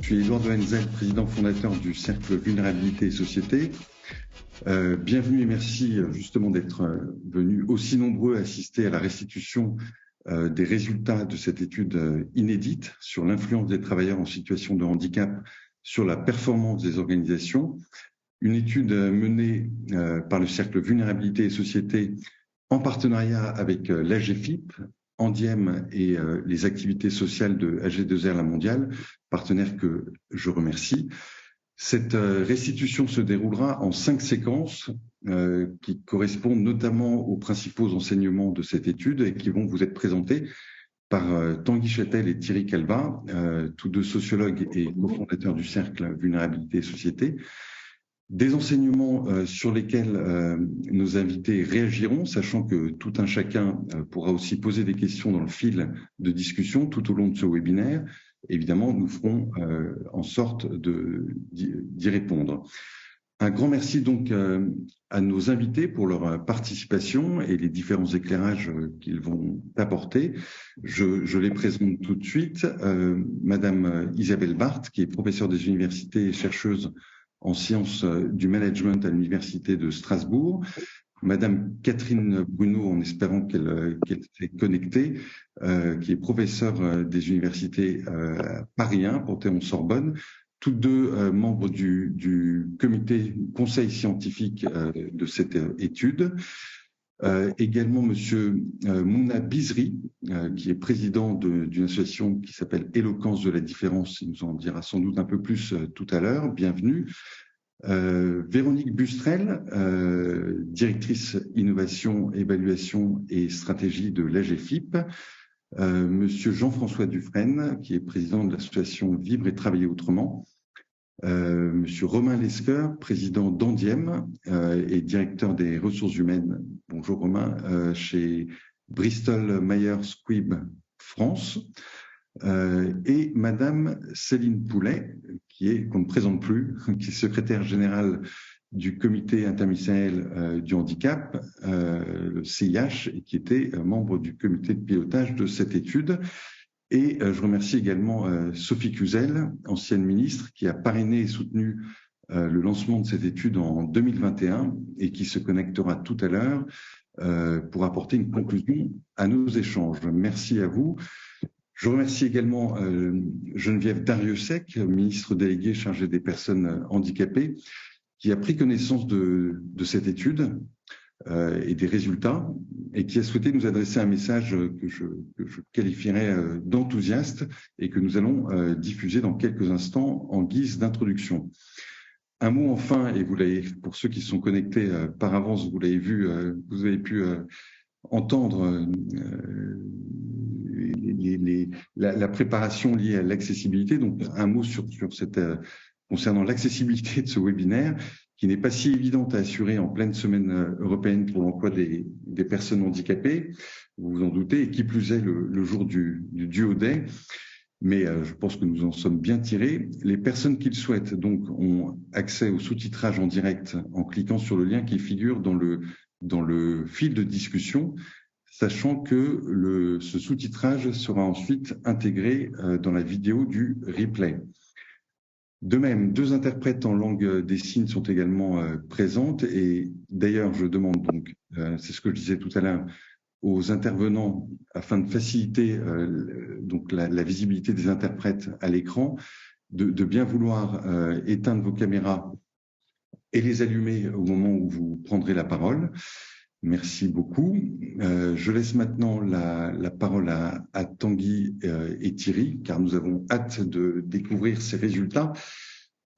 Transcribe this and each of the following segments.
Je suis Édouard Doenzel, président fondateur du Cercle Vulnérabilité et Société. Bienvenue et merci justement d'être venus aussi nombreux assister à la restitution des résultats de cette étude inédite sur l'influence des travailleurs en situation de handicap sur la performance des organisations. Une étude menée par le Cercle Vulnérabilité et Société en partenariat avec l'AGFIP, Andiem et les activités sociales de AG2R La Mondiale, partenaires que je remercie. Cette restitution se déroulera en 5 séquences qui correspondent notamment aux principaux enseignements de cette étude et qui vont vous être présentés par Tanguy Châtel et Thierry Calva, tous deux sociologues et cofondateurs du Cercle Vulnérabilité et Société. Des enseignements sur lesquels nos invités réagiront, sachant que tout un chacun pourra aussi poser des questions dans le fil de discussion tout au long de ce webinaire. Évidemment, nous ferons en sorte d'y répondre. Un grand merci donc à nos invités pour leur participation et les différents éclairages qu'ils vont apporter. Je les présente tout de suite. Madame Isabelle Barthes, qui est professeure des universités et chercheuse en sciences du management à l'Université de Strasbourg. Madame Catherine Bruno, en espérant qu'elle s'est connectée, qui est professeure des universités Paris 1, Panthéon-Sorbonne, toutes deux membres du comité conseil scientifique de cette étude. Également Monsieur Mouna Bizri, qui est président d'une association qui s'appelle Éloquence de la différence. Il nous en dira sans doute un peu plus tout à l'heure. Bienvenue. Véronique Bustrel, directrice innovation, évaluation et stratégie de l'AGFIP. Monsieur Jean-François Dufresne, qui est président de l'association Vivre et Travailler Autrement. Monsieur Romain Lesquer, président d'Andiem et directeur des ressources humaines. Bonjour Romain, chez Bristol Myers Squibb France. Et Madame Céline Poulet, qu'on ne présente plus, qui est secrétaire générale du comité interministériel du handicap, le CIH, et qui était membre du comité de pilotage de cette étude. Et je remercie également Sophie Cluzel, ancienne ministre, qui a parrainé et soutenu le lancement de cette étude en 2021 et qui se connectera tout à l'heure pour apporter une conclusion à nos échanges. Merci à vous. Je remercie également Geneviève Darrieussecq, ministre déléguée chargée des personnes handicapées, qui a pris connaissance de cette étude et des résultats, et qui a souhaité nous adresser un message que je qualifierais d'enthousiaste et que nous allons diffuser dans quelques instants en guise d'introduction. Un mot enfin, et vous l'avez, pour ceux qui sont connectés par avance, vous l'avez vu, vous avez pu entendre la préparation liée à l'accessibilité. Donc un mot sur cette concernant l'accessibilité de ce webinaire, qui n'est pas si évidente à assurer en pleine semaine européenne pour l'emploi des personnes handicapées, vous vous en doutez, et qui plus est le jour du Duo Day. Mais je pense que nous en sommes bien tirés. Les personnes qui le souhaitent donc ont accès au sous-titrage en direct en cliquant sur le lien qui figure dans le fil de discussion, sachant que ce sous-titrage sera ensuite intégré dans la vidéo du replay. De même, 2 interprètes en langue des signes sont également présentes, et d'ailleurs je demande donc, c'est ce que je disais tout à l'heure, aux intervenants, afin de faciliter donc la visibilité des interprètes à l'écran, de bien vouloir éteindre vos caméras et les allumer au moment où vous prendrez la parole. Merci beaucoup. Je laisse maintenant la parole à Tanguy et Thierry, car nous avons hâte de découvrir ces résultats.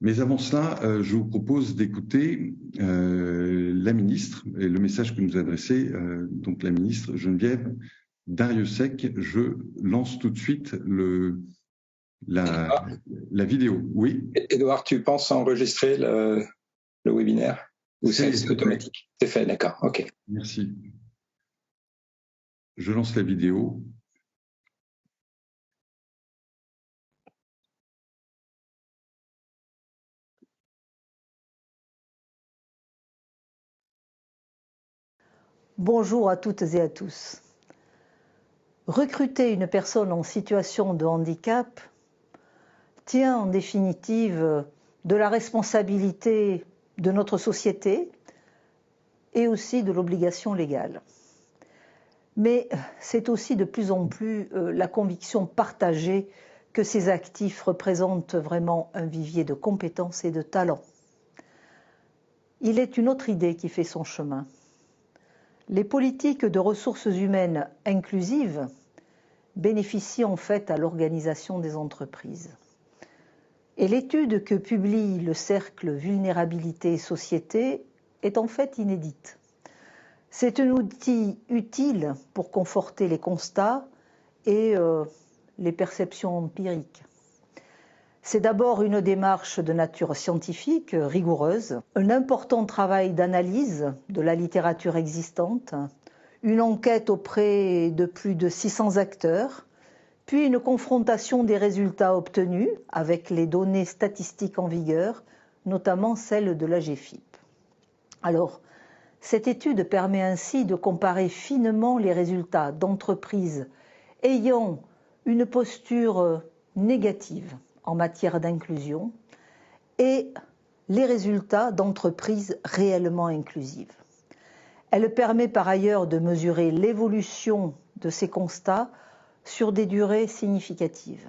Mais avant cela, je vous propose d'écouter la ministre et le message que nous a adressé donc la ministre Geneviève Darrieussecq. Je lance tout de suite la vidéo. Oui. Édouard, tu penses enregistrer le webinaire? Ou c'est automatique? C'est fait, d'accord, ok. Merci. Je lance la vidéo. Bonjour à toutes et à tous. Recruter une personne en situation de handicap tient en définitive de la responsabilité de notre société et aussi de l'obligation légale. Mais c'est aussi de plus en plus la conviction partagée que ces actifs représentent vraiment un vivier de compétences et de talents. Il est une autre idée qui fait son chemin. Les politiques de ressources humaines inclusives bénéficient en fait à l'organisation des entreprises. Et l'étude que publie le Cercle Vulnérabilité et Société est en fait inédite. C'est un outil utile pour conforter les constats et les perceptions empiriques. C'est d'abord une démarche de nature scientifique rigoureuse, un important travail d'analyse de la littérature existante, une enquête auprès de plus de 600 acteurs, puis une confrontation des résultats obtenus avec les données statistiques en vigueur, notamment celles de l'AGEFIP. Alors, cette étude permet ainsi de comparer finement les résultats d'entreprises ayant une posture négative en matière d'inclusion et les résultats d'entreprises réellement inclusives. Elle permet par ailleurs de mesurer l'évolution de ces constats sur des durées significatives.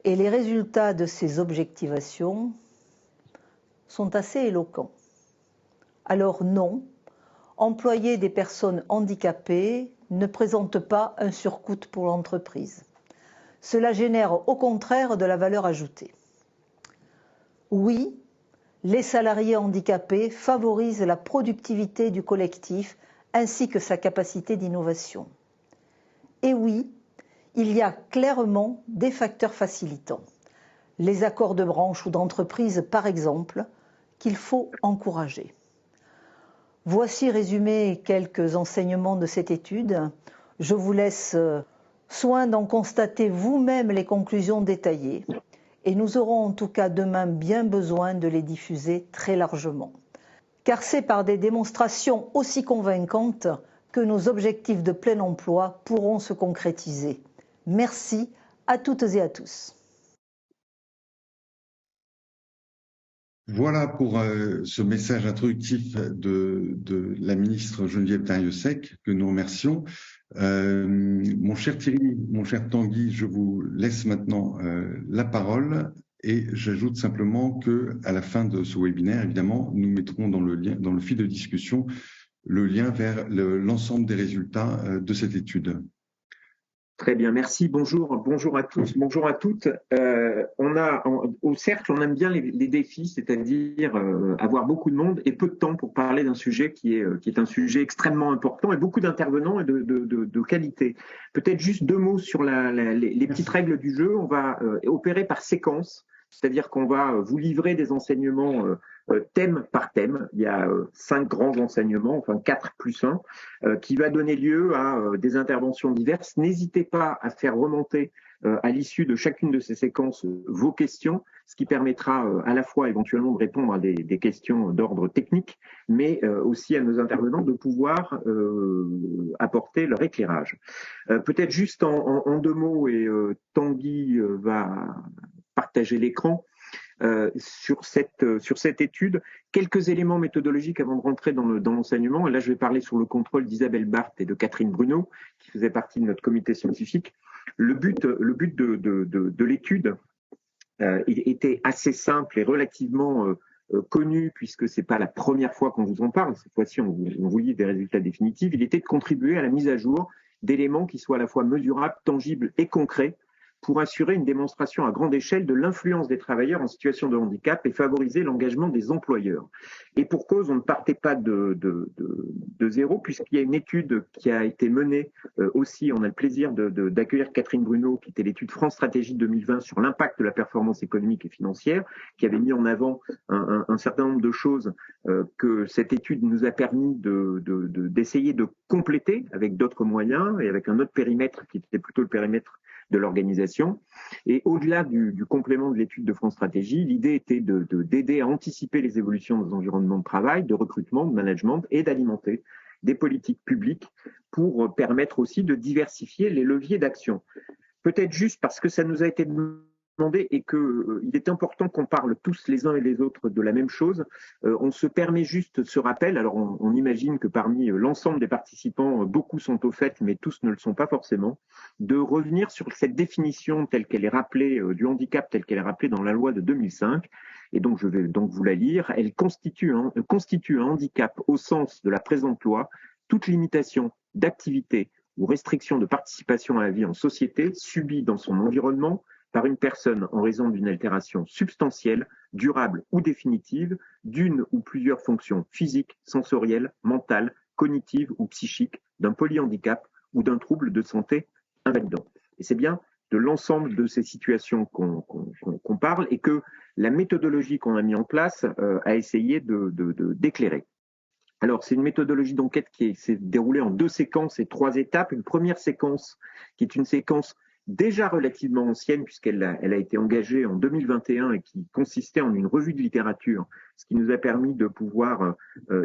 Et les résultats de ces objectivations sont assez éloquents. Alors non, employer des personnes handicapées ne présente pas un surcoût pour l'entreprise. Cela génère au contraire de la valeur ajoutée. Oui, les salariés handicapés favorisent la productivité du collectif ainsi que sa capacité d'innovation. Et oui, il y a clairement des facteurs facilitants. Les accords de branche ou d'entreprise, par exemple, qu'il faut encourager. Voici résumé quelques enseignements de cette étude. Je vous laisse soin d'en constater vous-même les conclusions détaillées. Et nous aurons en tout cas demain bien besoin de les diffuser très largement. Car c'est par des démonstrations aussi convaincantes que nos objectifs de plein emploi pourront se concrétiser. Merci à toutes et à tous. Voilà pour ce message introductif de la ministre Geneviève Darrieussecq, que nous remercions. Mon cher Thierry, mon cher Tanguy, je vous laisse maintenant la parole et j'ajoute simplement que à la fin de ce webinaire, évidemment, nous mettrons dans le fil de discussion, le lien vers l'ensemble des résultats de cette étude. Très bien, merci. Bonjour à tous, bonjour à toutes. Au Cercle, on aime bien les défis, c'est-à-dire avoir beaucoup de monde et peu de temps pour parler d'un sujet qui est un sujet extrêmement important et beaucoup d'intervenants et de qualité. Peut-être juste deux mots sur les petites règles du jeu. On va opérer par séquence, c'est-à-dire qu'on va vous livrer des enseignements thème par thème. Il y a 5 grands enseignements, enfin 4 plus 1, qui va donner lieu à des interventions diverses. N'hésitez pas à faire remonter à l'issue de chacune de ces séquences vos questions, ce qui permettra à la fois éventuellement de répondre à des questions d'ordre technique, mais aussi à nos intervenants de pouvoir apporter leur éclairage. Peut-être juste en deux mots, et Tanguy va partager l'écran, sur cette étude. Quelques éléments méthodologiques avant de rentrer dans l'enseignement. Et là, je vais parler sur le contrôle d'Isabelle Barthes et de Catherine Bruno, qui faisaient partie de notre comité scientifique. Le but de l'étude était assez simple et relativement connu, puisque c'est pas la première fois qu'on vous en parle. Cette fois-ci, on vous livre des résultats définitifs. Il était de contribuer à la mise à jour d'éléments qui soient à la fois mesurables, tangibles et concrets, pour assurer une démonstration à grande échelle de l'influence des travailleurs en situation de handicap et favoriser l'engagement des employeurs. Et pour cause, on ne partait pas de zéro, puisqu'il y a une étude qui a été menée aussi, on a le plaisir d'accueillir Catherine Bruno, qui était l'étude France Stratégie 2020 sur l'impact de la performance économique et financière, qui avait mis en avant un certain nombre de choses que cette étude nous a permis d'essayer de compléter avec d'autres moyens et avec un autre périmètre qui était plutôt le périmètre de l'organisation. Et au-delà du complément de l'étude de France Stratégie, l'idée était d'aider à anticiper les évolutions des environnements de travail, de recrutement, de management et d'alimenter des politiques publiques pour permettre aussi de diversifier les leviers d'action. Peut-être juste parce que ça nous a été demandé demandé et qu'il est important qu'on parle tous les uns et les autres de la même chose. On se permet juste ce rappel. Alors, on imagine que parmi l'ensemble des participants, beaucoup sont au fait, mais tous ne le sont pas forcément, de revenir sur cette définition telle qu'elle est rappelée du handicap, telle qu'elle est rappelée dans la loi de 2005. Et donc, je vais donc vous la lire. Elle constitue un handicap au sens de la présente loi, toute limitation d'activité ou restriction de participation à la vie en société subie dans son environnement par une personne en raison d'une altération substantielle, durable ou définitive d'une ou plusieurs fonctions physiques, sensorielles, mentales, cognitives ou psychiques, d'un polyhandicap ou d'un trouble de santé invalidant. Et c'est bien de l'ensemble de ces situations qu'on parle et que la méthodologie qu'on a mise en place a essayé d'éclairer. Alors, c'est une méthodologie d'enquête qui s'est déroulée en 2 séquences et 3 étapes. Une première séquence qui est une séquence déjà relativement ancienne puisqu'elle a été engagée en 2021 et qui consistait en une revue de littérature, ce qui nous a permis de pouvoir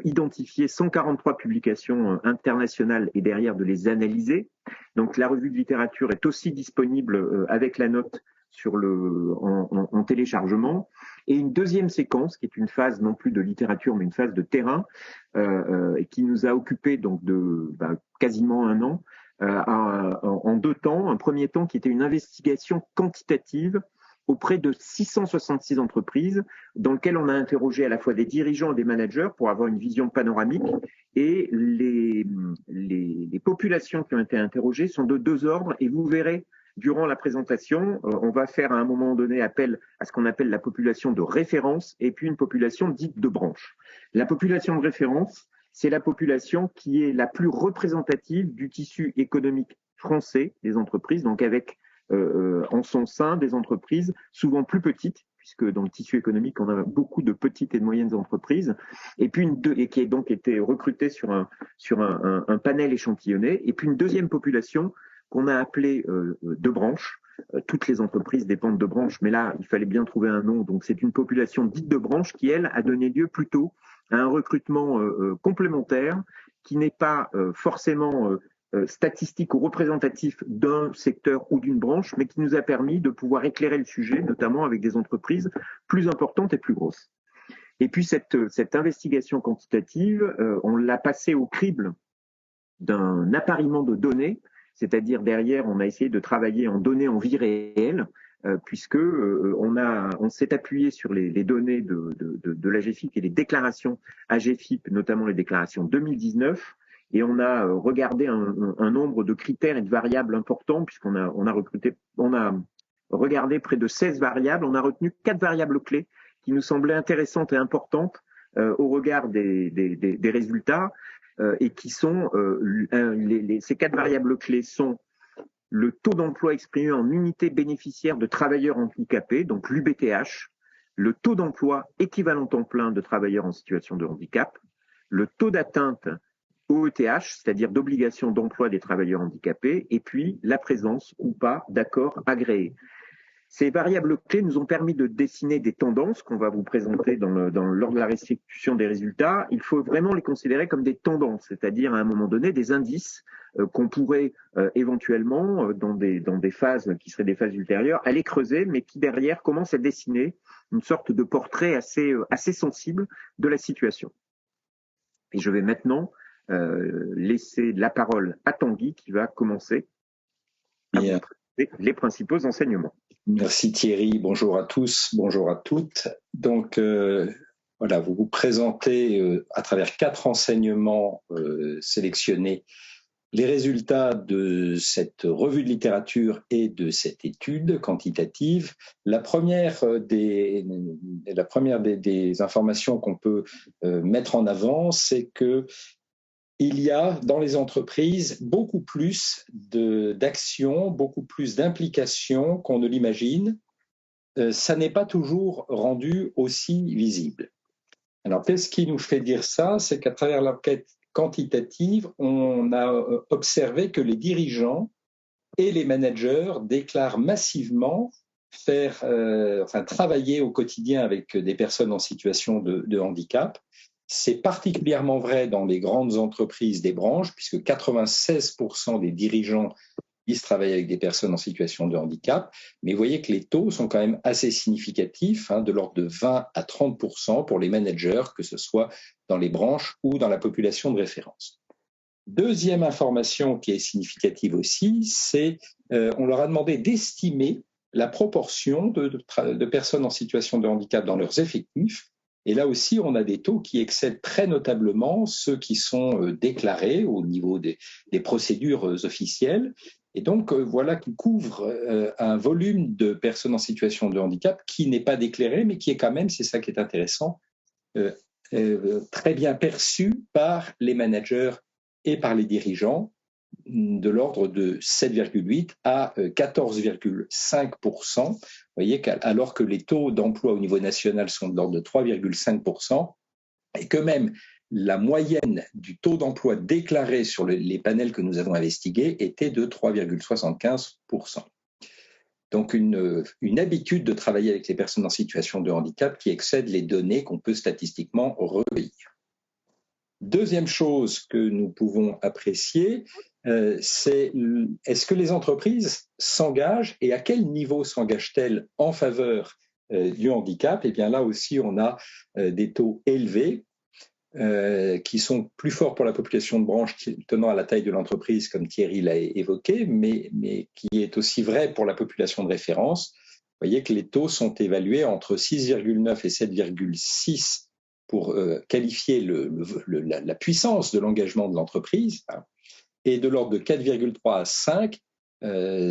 identifier 143 publications internationales et derrière de les analyser. Donc, la revue de littérature est aussi disponible avec la note en téléchargement. Et une deuxième séquence, qui est une phase non plus de littérature, mais une phase de terrain, qui nous a occupé donc quasiment 1 an, en 2 temps. Un premier temps qui était une investigation quantitative auprès de 666 entreprises, dans lequel on a interrogé à la fois des dirigeants et des managers pour avoir une vision panoramique. Et les populations qui ont été interrogées sont de 2 ordres, et vous verrez durant la présentation, on va faire à un moment donné appel à ce qu'on appelle la population de référence et puis une population dite de branche. La population de référence, c'est la population qui est la plus représentative du tissu économique français des entreprises, donc avec en son sein des entreprises souvent plus petites, puisque dans le tissu économique, on a beaucoup de petites et de moyennes entreprises, et puis et qui a donc été recrutée sur un panel échantillonné, et puis une deuxième population qu'on a appelé de branche. Toutes les entreprises dépendent de branches, mais là, il fallait bien trouver un nom. Donc, c'est une population dite de branche qui, elle, a donné lieu plutôt à un recrutement complémentaire qui n'est pas forcément statistique ou représentatif d'un secteur ou d'une branche, mais qui nous a permis de pouvoir éclairer le sujet, notamment avec des entreprises plus importantes et plus grosses. Et puis, cette investigation quantitative, on l'a passée au crible d'un appariement de données, c'est-à-dire derrière, on a essayé de travailler en données en vie réelle, puisque on s'est appuyé sur les données de l'AGEFIP et les déclarations AGEFIP, notamment les déclarations 2019, et on a regardé un nombre de critères et de variables importants, puisqu'on a regardé près de 16 variables, on a retenu 4 variables clés qui nous semblaient intéressantes et importantes au regard des résultats. Et qui sont ces 4 variables clés sont le taux d'emploi exprimé en unité bénéficiaire de travailleurs handicapés, donc l'UBTH, le taux d'emploi équivalent temps plein de travailleurs en situation de handicap, le taux d'atteinte au ETH, c'est-à-dire d'obligation d'emploi des travailleurs handicapés, et puis la présence ou pas d'accords agréés. Ces variables clés nous ont permis de dessiner des tendances qu'on va vous présenter lors de la restitution des résultats. Il faut vraiment les considérer comme des tendances, c'est-à-dire à un moment donné des indices qu'on pourrait éventuellement, dans des phases qui seraient des phases ultérieures, aller creuser, mais qui derrière commencent à dessiner une sorte de portrait assez sensible de la situation. Et je vais maintenant laisser la parole à Tanguy qui va commencer à vous présenter les principaux enseignements. Merci Thierry, bonjour à tous, bonjour à toutes. Donc voilà, vous vous présentez à travers 4 enseignements sélectionnés les résultats de cette revue de littérature et de cette étude quantitative. La première des informations qu'on peut mettre en avant, c'est que il y a dans les entreprises beaucoup plus d'actions, beaucoup plus d'implications qu'on ne l'imagine. Ça n'est pas toujours rendu aussi visible. Alors, qu'est-ce qui nous fait dire ça? C'est qu'à travers l'enquête quantitative, on a observé que les dirigeants et les managers déclarent massivement travailler au quotidien avec des personnes en situation de handicap. C'est particulièrement vrai dans les grandes entreprises des branches, puisque 96% des dirigeants travaillent avec des personnes en situation de handicap, mais vous voyez que les taux sont quand même assez significatifs, de l'ordre de 20 à 30% pour les managers, que ce soit dans les branches ou dans la population de référence. Deuxième information qui est significative aussi, c'est on leur a demandé d'estimer la proportion de personnes en situation de handicap dans leurs effectifs. Et là aussi, on a des taux qui excèdent très notablement ceux qui sont déclarés au niveau des procédures officielles. Et donc, voilà qui couvre un volume de personnes en situation de handicap qui n'est pas déclaré, mais qui est quand même, c'est ça qui est intéressant, très bien perçu par les managers et par les dirigeants, de l'ordre de 7,8 à 14,5%. Vous voyez qu'alors que les taux d'emploi au niveau national sont de l'ordre de 3,5%, et que même la moyenne du taux d'emploi déclaré sur les panels que nous avons investigués était de 3,75%. Donc une habitude de travailler avec les personnes en situation de handicap qui excède les données qu'on peut statistiquement recueillir. Deuxième chose que nous pouvons apprécier, c'est est-ce que les entreprises s'engagent et à quel niveau s'engagent-elles en faveur du handicap? Et bien là aussi, on a des taux élevés qui sont plus forts pour la population de branche tenant à la taille de l'entreprise, comme Thierry l'a évoqué, mais qui est aussi vrai pour la population de référence. Vous voyez que les taux sont évalués entre 6,9 et 7,6 pour qualifier la puissance de l'engagement de l'entreprise, et de l'ordre de 4,3 à 5,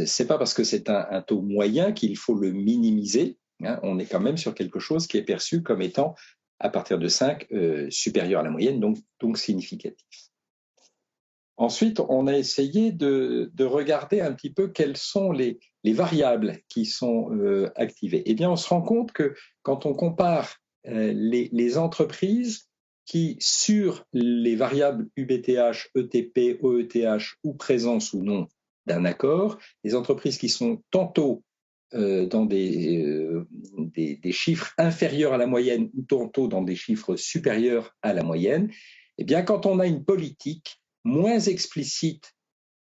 c'est pas parce que c'est un taux moyen qu'il faut le minimiser, on est quand même sur quelque chose qui est perçu comme étant, à partir de 5, supérieur à la moyenne, donc significatif. Ensuite, on a essayé de regarder un petit peu quelles sont les variables qui sont activées. Eh bien, on se rend compte que quand on compare les entreprises qui, sur les variables UBTH, ETP, OETH ou présence ou non d'un accord, les entreprises qui sont tantôt dans des chiffres inférieurs à la moyenne ou tantôt dans des chiffres supérieurs à la moyenne, eh bien, quand on a une politique moins explicite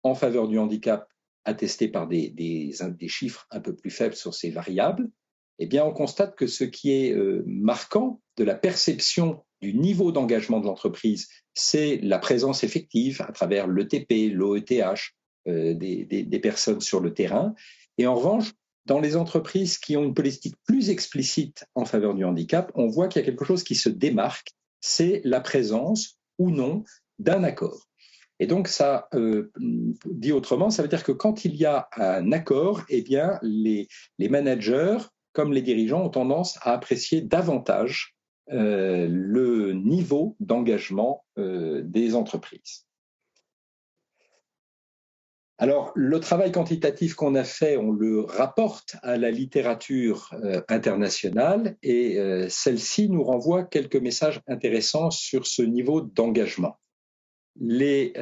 en faveur du handicap, attestée par des chiffres un peu plus faibles sur ces variables, eh bien, on constate que ce qui est marquant de la perception du niveau d'engagement de l'entreprise, c'est la présence effective à travers l'ETP, l'OETH, des personnes sur le terrain. Et en revanche, dans les entreprises qui ont une politique plus explicite en faveur du handicap, on voit qu'il y a quelque chose qui se démarque, c'est la présence ou non d'un accord. Et donc, ça, dit autrement, ça veut dire que quand il y a un accord, eh bien, les managers, comme les dirigeants, ont tendance à apprécier davantage le niveau d'engagement des entreprises. Alors, le travail quantitatif qu'on a fait, on le rapporte à la littérature internationale et celle-ci nous renvoie quelques messages intéressants sur ce niveau d'engagement. Les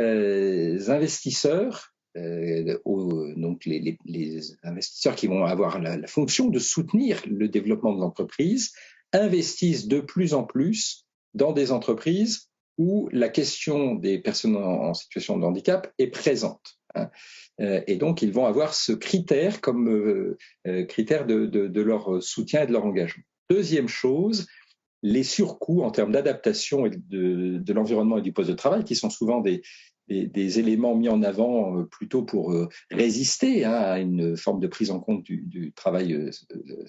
investisseurs, donc les investisseurs qui vont avoir la fonction de soutenir le développement de l'entreprise, investissent de plus en plus dans des entreprises où la question des personnes en situation de handicap est présente. Et donc, ils vont avoir ce critère comme critère de leur soutien et de leur engagement. Deuxième chose, les surcoûts en termes d'adaptation et de l'environnement et du poste de travail, qui sont souvent des éléments mis en avant plutôt pour résister à une forme de prise en compte du travail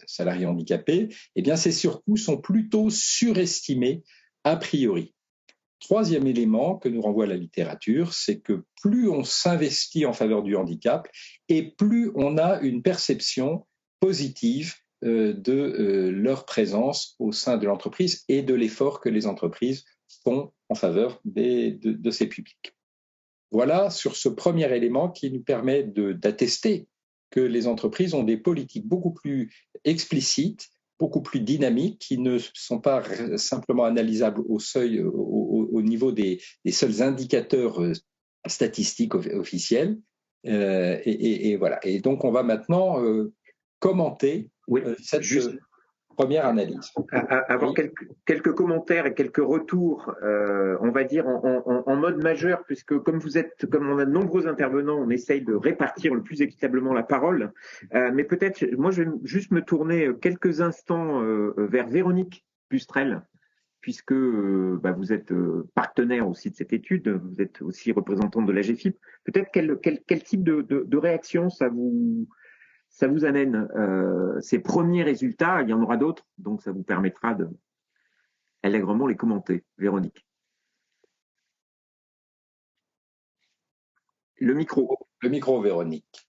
salarié handicapé, eh bien, ces surcoûts sont plutôt surestimés a priori. Troisième élément que nous renvoie la littérature, c'est que plus on s'investit en faveur du handicap et plus on a une perception positive de leur présence au sein de l'entreprise et de l'effort que les entreprises font en faveur de ces publics. Voilà sur ce premier élément qui nous permet d'attester que les entreprises ont des politiques beaucoup plus explicites, beaucoup plus dynamiques, qui ne sont pas simplement analysables au niveau des seuls indicateurs statistiques officiels. Et voilà. Et donc, on va maintenant commenter oui, première analyse. Avoir quelques commentaires et quelques retours, on va dire en mode majeur, puisque comme on a de nombreux intervenants, on essaye de répartir le plus équitablement la parole. Mais peut-être, moi, je vais juste me tourner quelques instants vers Véronique Bustrel, puisque vous êtes partenaire aussi de cette étude, vous êtes aussi représentante de l'AGFIP. Peut-être quel type de réaction ça vous amène, ces premiers résultats. Il y en aura d'autres, donc ça vous permettra de allègrement les commenter. Véronique. Le micro, Véronique.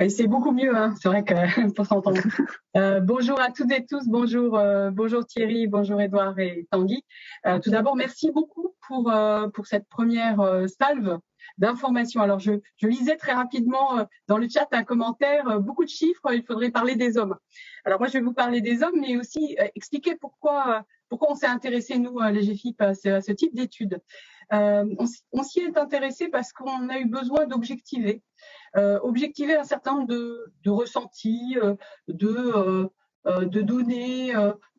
C'est beaucoup mieux, hein. C'est vrai que pour s'entendre. Bonjour à toutes et tous, bonjour Thierry, bonjour Edouard et Tanguy. Tout d'abord, merci beaucoup pour cette première salve d'informations. Alors, je lisais très rapidement dans le chat un commentaire, beaucoup de chiffres, il faudrait parler des hommes. Alors moi, je vais vous parler des hommes, mais aussi expliquer pourquoi on s'est intéressé, nous, les GFIP, à ce type d'études. On s'y est intéressé parce qu'on a eu besoin d'objectiver un certain nombre de ressentis, de données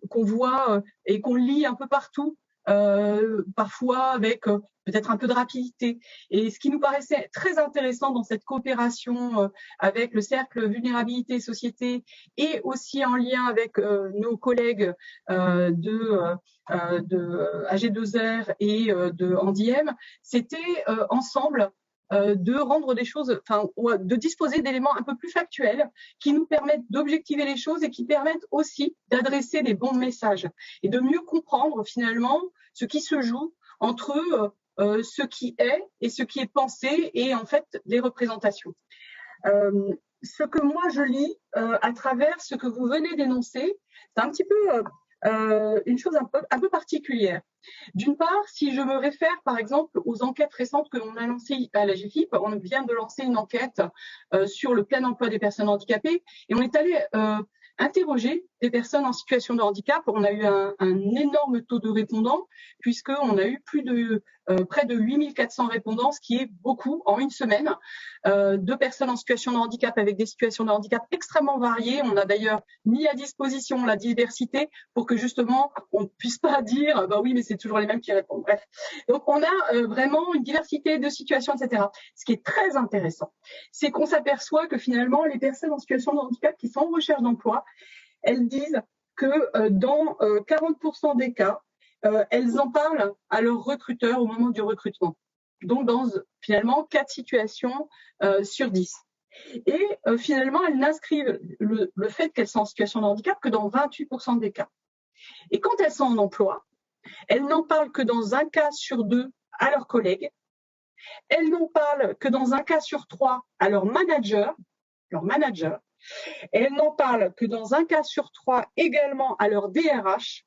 qu'on voit et qu'on lit un peu partout, parfois avec peut-être un peu de rapidité. Et ce qui nous paraissait très intéressant dans cette coopération avec le Cercle Vulnérabilité et Société et aussi en lien avec nos collègues de AG2R et de Handiem, c'était ensemble de rendre des choses, de disposer d'éléments un peu plus factuels qui nous permettent d'objectiver les choses et qui permettent aussi d'adresser les bons messages et de mieux comprendre finalement ce qui se joue entre ce qui est et ce qui est pensé et en fait les représentations. Ce que moi je lis à travers ce que vous venez d'énoncer, c'est un petit peu une chose un peu particulière. D'une part, si je me réfère par exemple aux enquêtes récentes que l'on a lancées à la GFIP, on vient de lancer une enquête sur le plein emploi des personnes handicapées et on est allé interroger des personnes en situation de handicap. On a eu un énorme taux de répondants puisqu'on a eu près de 8400 répondants, ce qui est beaucoup en une semaine, de personnes en situation de handicap avec des situations de handicap extrêmement variées. On a d'ailleurs mis à disposition la diversité pour que justement on ne puisse pas dire bah oui mais c'est toujours les mêmes qui répondent. Bref, donc on a vraiment une diversité de situations, etc. Ce qui est très intéressant, c'est qu'on s'aperçoit que finalement les personnes en situation de handicap qui sont en recherche d'emploi, elles disent que dans 40% des cas, elles en parlent à leur recruteur au moment du recrutement. Donc, dans finalement 4 situations sur 10. Et finalement, elles n'inscrivent le fait qu'elles sont en situation de handicap que dans 28% des cas. Et quand elles sont en emploi, elles n'en parlent que dans un cas sur 2 à leurs collègues. Elles n'en parlent que dans un cas sur 3 à leur manager. Elles n'en parlent que dans un cas sur 3 également à leur DRH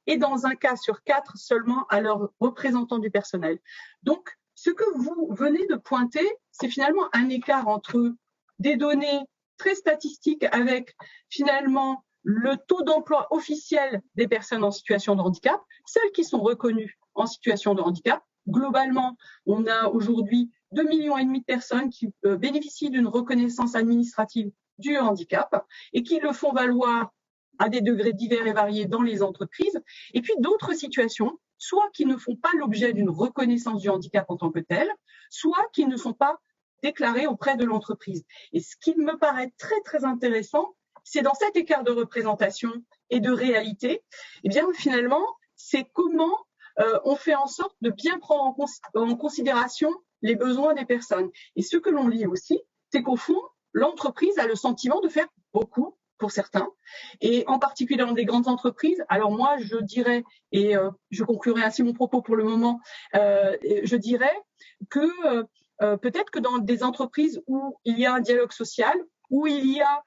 et dans un cas sur 4 seulement à leur représentant du personnel. Donc, ce que vous venez de pointer, c'est finalement un écart entre des données très statistiques avec finalement le taux d'emploi officiel des personnes en situation de handicap, celles qui sont reconnues en situation de handicap. Globalement, on a aujourd'hui 2,5 millions de personnes qui bénéficient d'une reconnaissance administrative du handicap et qui le font valoir à des degrés divers et variés dans les entreprises, et puis d'autres situations, soit qui ne font pas l'objet d'une reconnaissance du handicap en tant que tel, soit qui ne sont pas déclarées auprès de l'entreprise. Et ce qui me paraît très très intéressant, c'est dans cet écart de représentation et de réalité, eh bien finalement, c'est comment on fait en sorte de bien prendre en considération les besoins des personnes. Et ce que l'on lit aussi, c'est qu'au fond, l'entreprise a le sentiment de faire beaucoup pour certains, et en particulier dans des grandes entreprises. Alors moi, je dirais, et je conclurai ainsi mon propos pour le moment, je dirais que peut-être que dans des entreprises où il y a un dialogue social, où il y a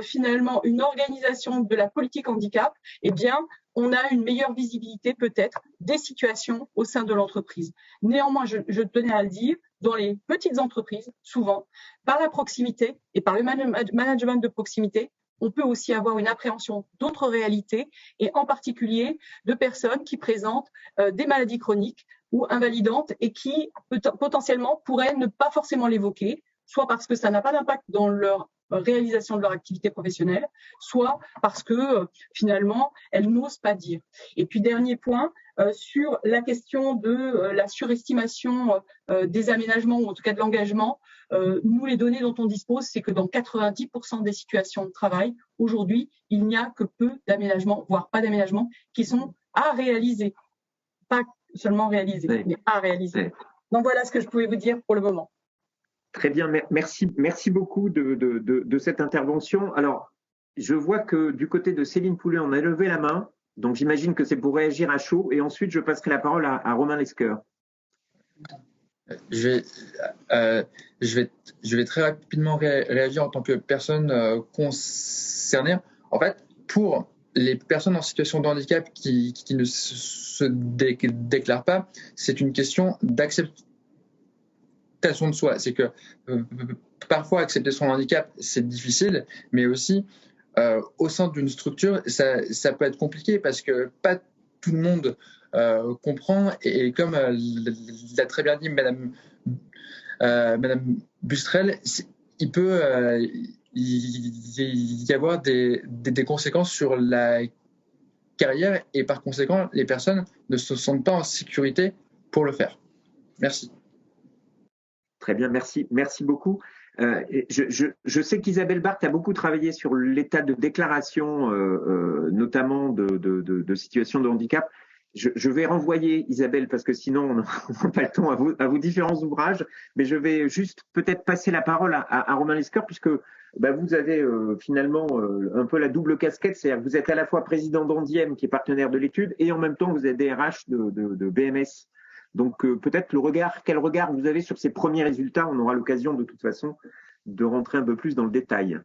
finalement une organisation de la politique handicap, eh bien, on a une meilleure visibilité peut-être des situations au sein de l'entreprise. Néanmoins, je tenais à le dire, dans les petites entreprises, souvent, par la proximité et par le management de proximité, on peut aussi avoir une appréhension d'autres réalités et en particulier de personnes qui présentent des maladies chroniques ou invalidantes et qui potentiellement pourraient ne pas forcément l'évoquer soit parce que ça n'a pas d'impact dans leur réalisation de leur activité professionnelle, soit parce que finalement, elles n'osent pas dire. Et puis, dernier point, sur la question de la surestimation des aménagements, ou en tout cas de l'engagement, nous, les données dont on dispose, c'est que dans 90% des situations de travail, aujourd'hui, il n'y a que peu d'aménagements, voire pas d'aménagements, qui sont à réaliser. Pas seulement réaliser, mais à réaliser. Donc voilà ce que je pouvais vous dire pour le moment. Très bien, merci beaucoup de cette intervention. Alors, je vois que du côté de Céline Poulet, on a levé la main, donc j'imagine que c'est pour réagir à chaud, et ensuite je passerai la parole à Romain Lescure. Je vais très rapidement réagir en tant que personne concernée. En fait, pour les personnes en situation de handicap qui ne se déclarent pas, c'est une question d'acceptation de soi. C'est que parfois accepter son handicap, c'est difficile, mais aussi au sein d'une structure, ça peut être compliqué parce que pas tout le monde comprend, et comme l'a très bien dit Madame Bustrel, il peut y avoir des conséquences sur la carrière, et par conséquent, les personnes ne se sentent pas en sécurité pour le faire. Merci. Très bien, merci beaucoup. Je sais qu'Isabelle Barthes a beaucoup travaillé sur l'état de déclaration, notamment de situation de handicap. Je vais renvoyer Isabelle, parce que sinon on n'a pas le temps, à vos différents ouvrages, mais je vais juste peut-être passer la parole à Romain Lescure, puisque vous avez finalement un peu la double casquette, c'est-à-dire que vous êtes à la fois président d'Andiem, qui est partenaire de l'étude, et en même temps vous êtes DRH de BMS. Donc peut-être quel regard vous avez sur ces premiers résultats. On aura l'occasion de toute façon de rentrer un peu plus dans le détail.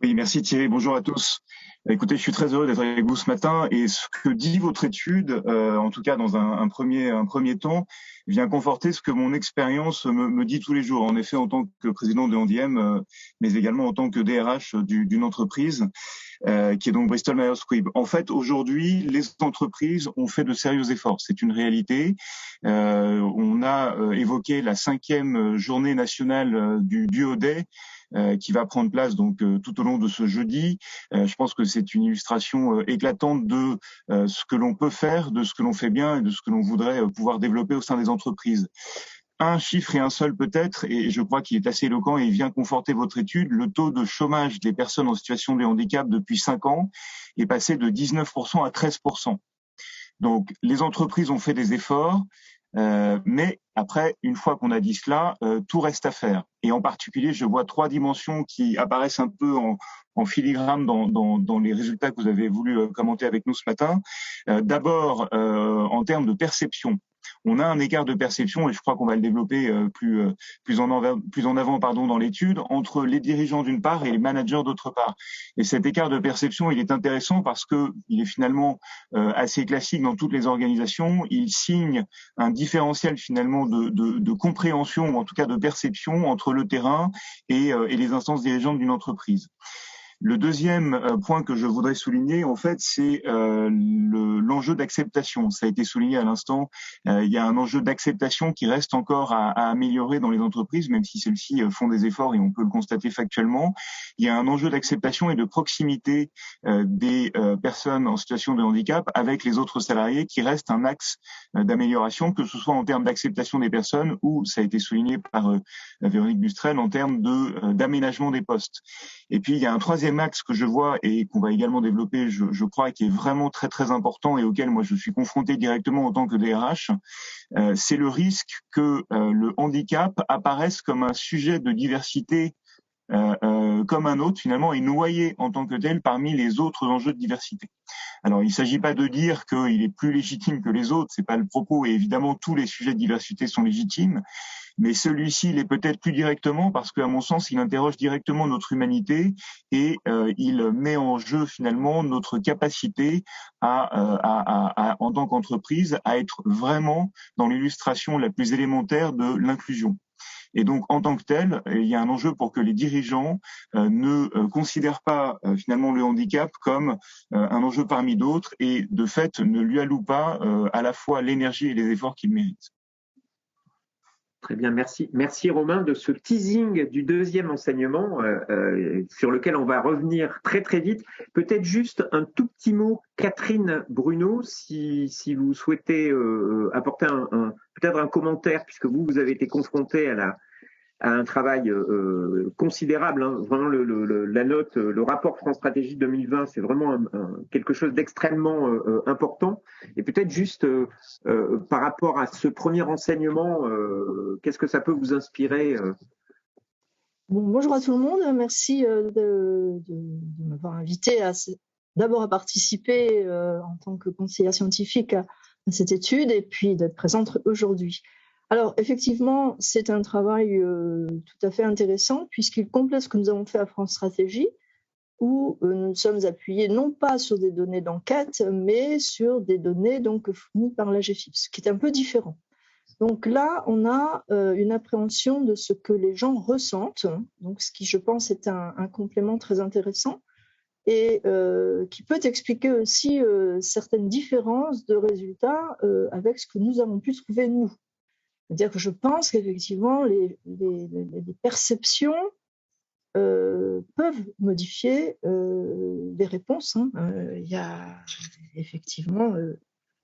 Oui, merci Thierry, bonjour à tous. Écoutez, je suis très heureux d'être avec vous ce matin, et ce que dit votre étude, en tout cas dans un premier temps, vient conforter ce que mon expérience me dit tous les jours. En effet, en tant que président de Andiem, mais également en tant que DRH d'une entreprise qui est donc Bristol Myers Squibb. En fait, aujourd'hui, les entreprises ont fait de sérieux efforts. C'est une réalité. On a évoqué la 5e journée nationale du Duo Day, qui va prendre place donc tout au long de ce jeudi. Je pense que c'est une illustration éclatante de ce que l'on peut faire, de ce que l'on fait bien et de ce que l'on voudrait pouvoir développer au sein des entreprises. Un chiffre et un seul peut-être, et je crois qu'il est assez éloquent et il vient conforter votre étude, le taux de chômage des personnes en situation de handicap depuis 5 ans est passé de 19% à 13%. Donc les entreprises ont fait des efforts, mais après, une fois qu'on a dit cela, tout reste à faire. Et en particulier, je vois 3 dimensions qui apparaissent un peu en filigrane dans les résultats que vous avez voulu commenter avec nous ce matin. D'abord, en termes de perception. On a un écart de perception, et je crois qu'on va le développer plus en avant dans l'étude, entre les dirigeants d'une part et les managers d'autre part. Et cet écart de perception, il est intéressant parce que il est finalement assez classique dans toutes les organisations. Il signe un différentiel finalement de compréhension, ou en tout cas de perception, entre le terrain et les instances dirigeantes d'une entreprise. Le deuxième point que je voudrais souligner, en fait, c'est l'enjeu d'acceptation. Ça a été souligné à l'instant. Il y a un enjeu d'acceptation qui reste encore à améliorer dans les entreprises, même si celles-ci font des efforts, et on peut le constater factuellement. Il y a un enjeu d'acceptation et de proximité des personnes en situation de handicap avec les autres salariés, qui reste un axe d'amélioration, que ce soit en termes d'acceptation des personnes ou, ça a été souligné par Véronique Bustrel, en termes d'aménagement des postes. Et puis, il y a un troisième axe que je vois et qu'on va également développer, je crois, qui est vraiment très très important et auquel moi je suis confronté directement en tant que DRH, c'est le risque que le handicap apparaisse comme un sujet de diversité comme un autre finalement, et noyé en tant que tel parmi les autres enjeux de diversité. Alors il ne s'agit pas de dire qu'il est plus légitime que les autres, c'est pas le propos, et évidemment tous les sujets de diversité sont légitimes, mais celui-ci l'est peut-être plus directement parce qu'à mon sens il interroge directement notre humanité et il met en jeu finalement notre capacité à en tant qu'entreprise à être vraiment dans l'illustration la plus élémentaire de l'inclusion. Et donc, en tant que tel, il y a un enjeu pour que les dirigeants ne considèrent pas finalement le handicap comme un enjeu parmi d'autres, et de fait ne lui allouent pas à la fois l'énergie et les efforts qu'il mérite. Très bien, merci. Merci Romain de ce teasing du deuxième enseignement sur lequel on va revenir très très vite. Peut-être juste un tout petit mot, Catherine Bruno, si vous souhaitez apporter peut-être un commentaire, puisque vous avez été confronté à un travail considérable. Hein. Vraiment, la note, le rapport France Stratégie 2020, c'est vraiment quelque chose d'extrêmement important. Et peut-être juste par rapport à ce premier enseignement, qu'est-ce que ça peut vous inspirer Bonjour à tout le monde. Merci de m'avoir invité d'abord à participer en tant que conseillère scientifique à cette étude et puis d'être présente aujourd'hui. Alors, effectivement, c'est un travail tout à fait intéressant puisqu'il complète ce que nous avons fait à France Stratégie, où nous sommes appuyés non pas sur des données d'enquête, mais sur des données donc fournies par l'AGFIP, ce qui est un peu différent. Donc là, on a une appréhension de ce que les gens ressentent, donc ce qui, je pense, est un complément très intéressant et qui peut expliquer aussi certaines différences de résultats avec ce que nous avons pu trouver nous. C'est-à-dire que je pense qu'effectivement, les perceptions peuvent modifier les réponses. Hein. Il y a effectivement,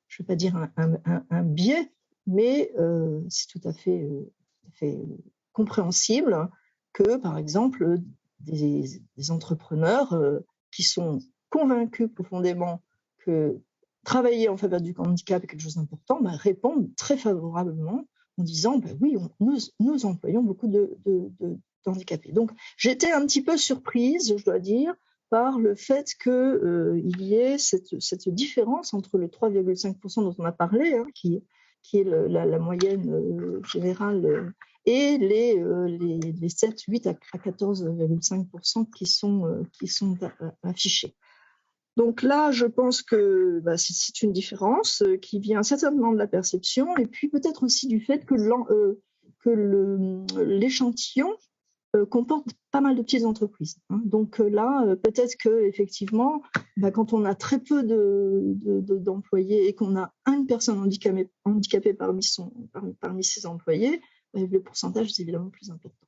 je ne vais pas dire un biais, mais c'est tout à fait compréhensible que, par exemple, des entrepreneurs qui sont convaincus profondément que travailler en faveur du handicap est quelque chose d'important, répondent très favorablement en disant oui, nous employons beaucoup d'handicapés. Donc j'étais un petit peu surprise, je dois dire, par le fait qu'il y ait cette différence entre le 3,5% dont on a parlé, hein, qui est la moyenne générale, et les 7, 8 à 14,5% qui sont affichés. Donc là, je pense que c'est une différence qui vient certainement de la perception et puis peut-être aussi du fait que l'échantillon comporte pas mal de petites entreprises. Hein. Donc là, peut-être que effectivement, quand on a très peu d'employés et qu'on a une personne handicapée parmi ses employés, le pourcentage est évidemment plus important.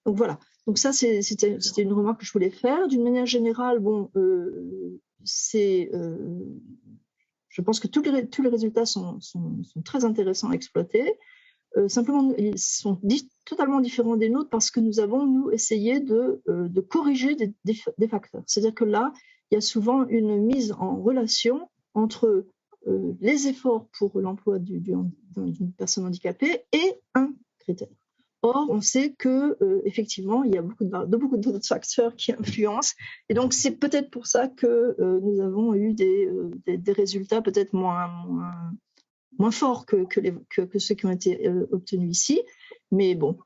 Donc voilà. Donc ça, c'était une remarque que je voulais faire. D'une manière générale, je pense que tous les résultats sont très intéressants à exploiter. Simplement, ils sont totalement différents des nôtres parce que nous avons, nous, essayé de corriger des facteurs. C'est-à-dire que là, il y a souvent une mise en relation entre les efforts pour l'emploi d'une personne handicapée et un critère. Or, on sait que effectivement, il y a beaucoup d'autres facteurs qui influencent, et donc c'est peut-être pour ça que nous avons eu des résultats peut-être moins forts que ceux qui ont été obtenus ici. Mais bon,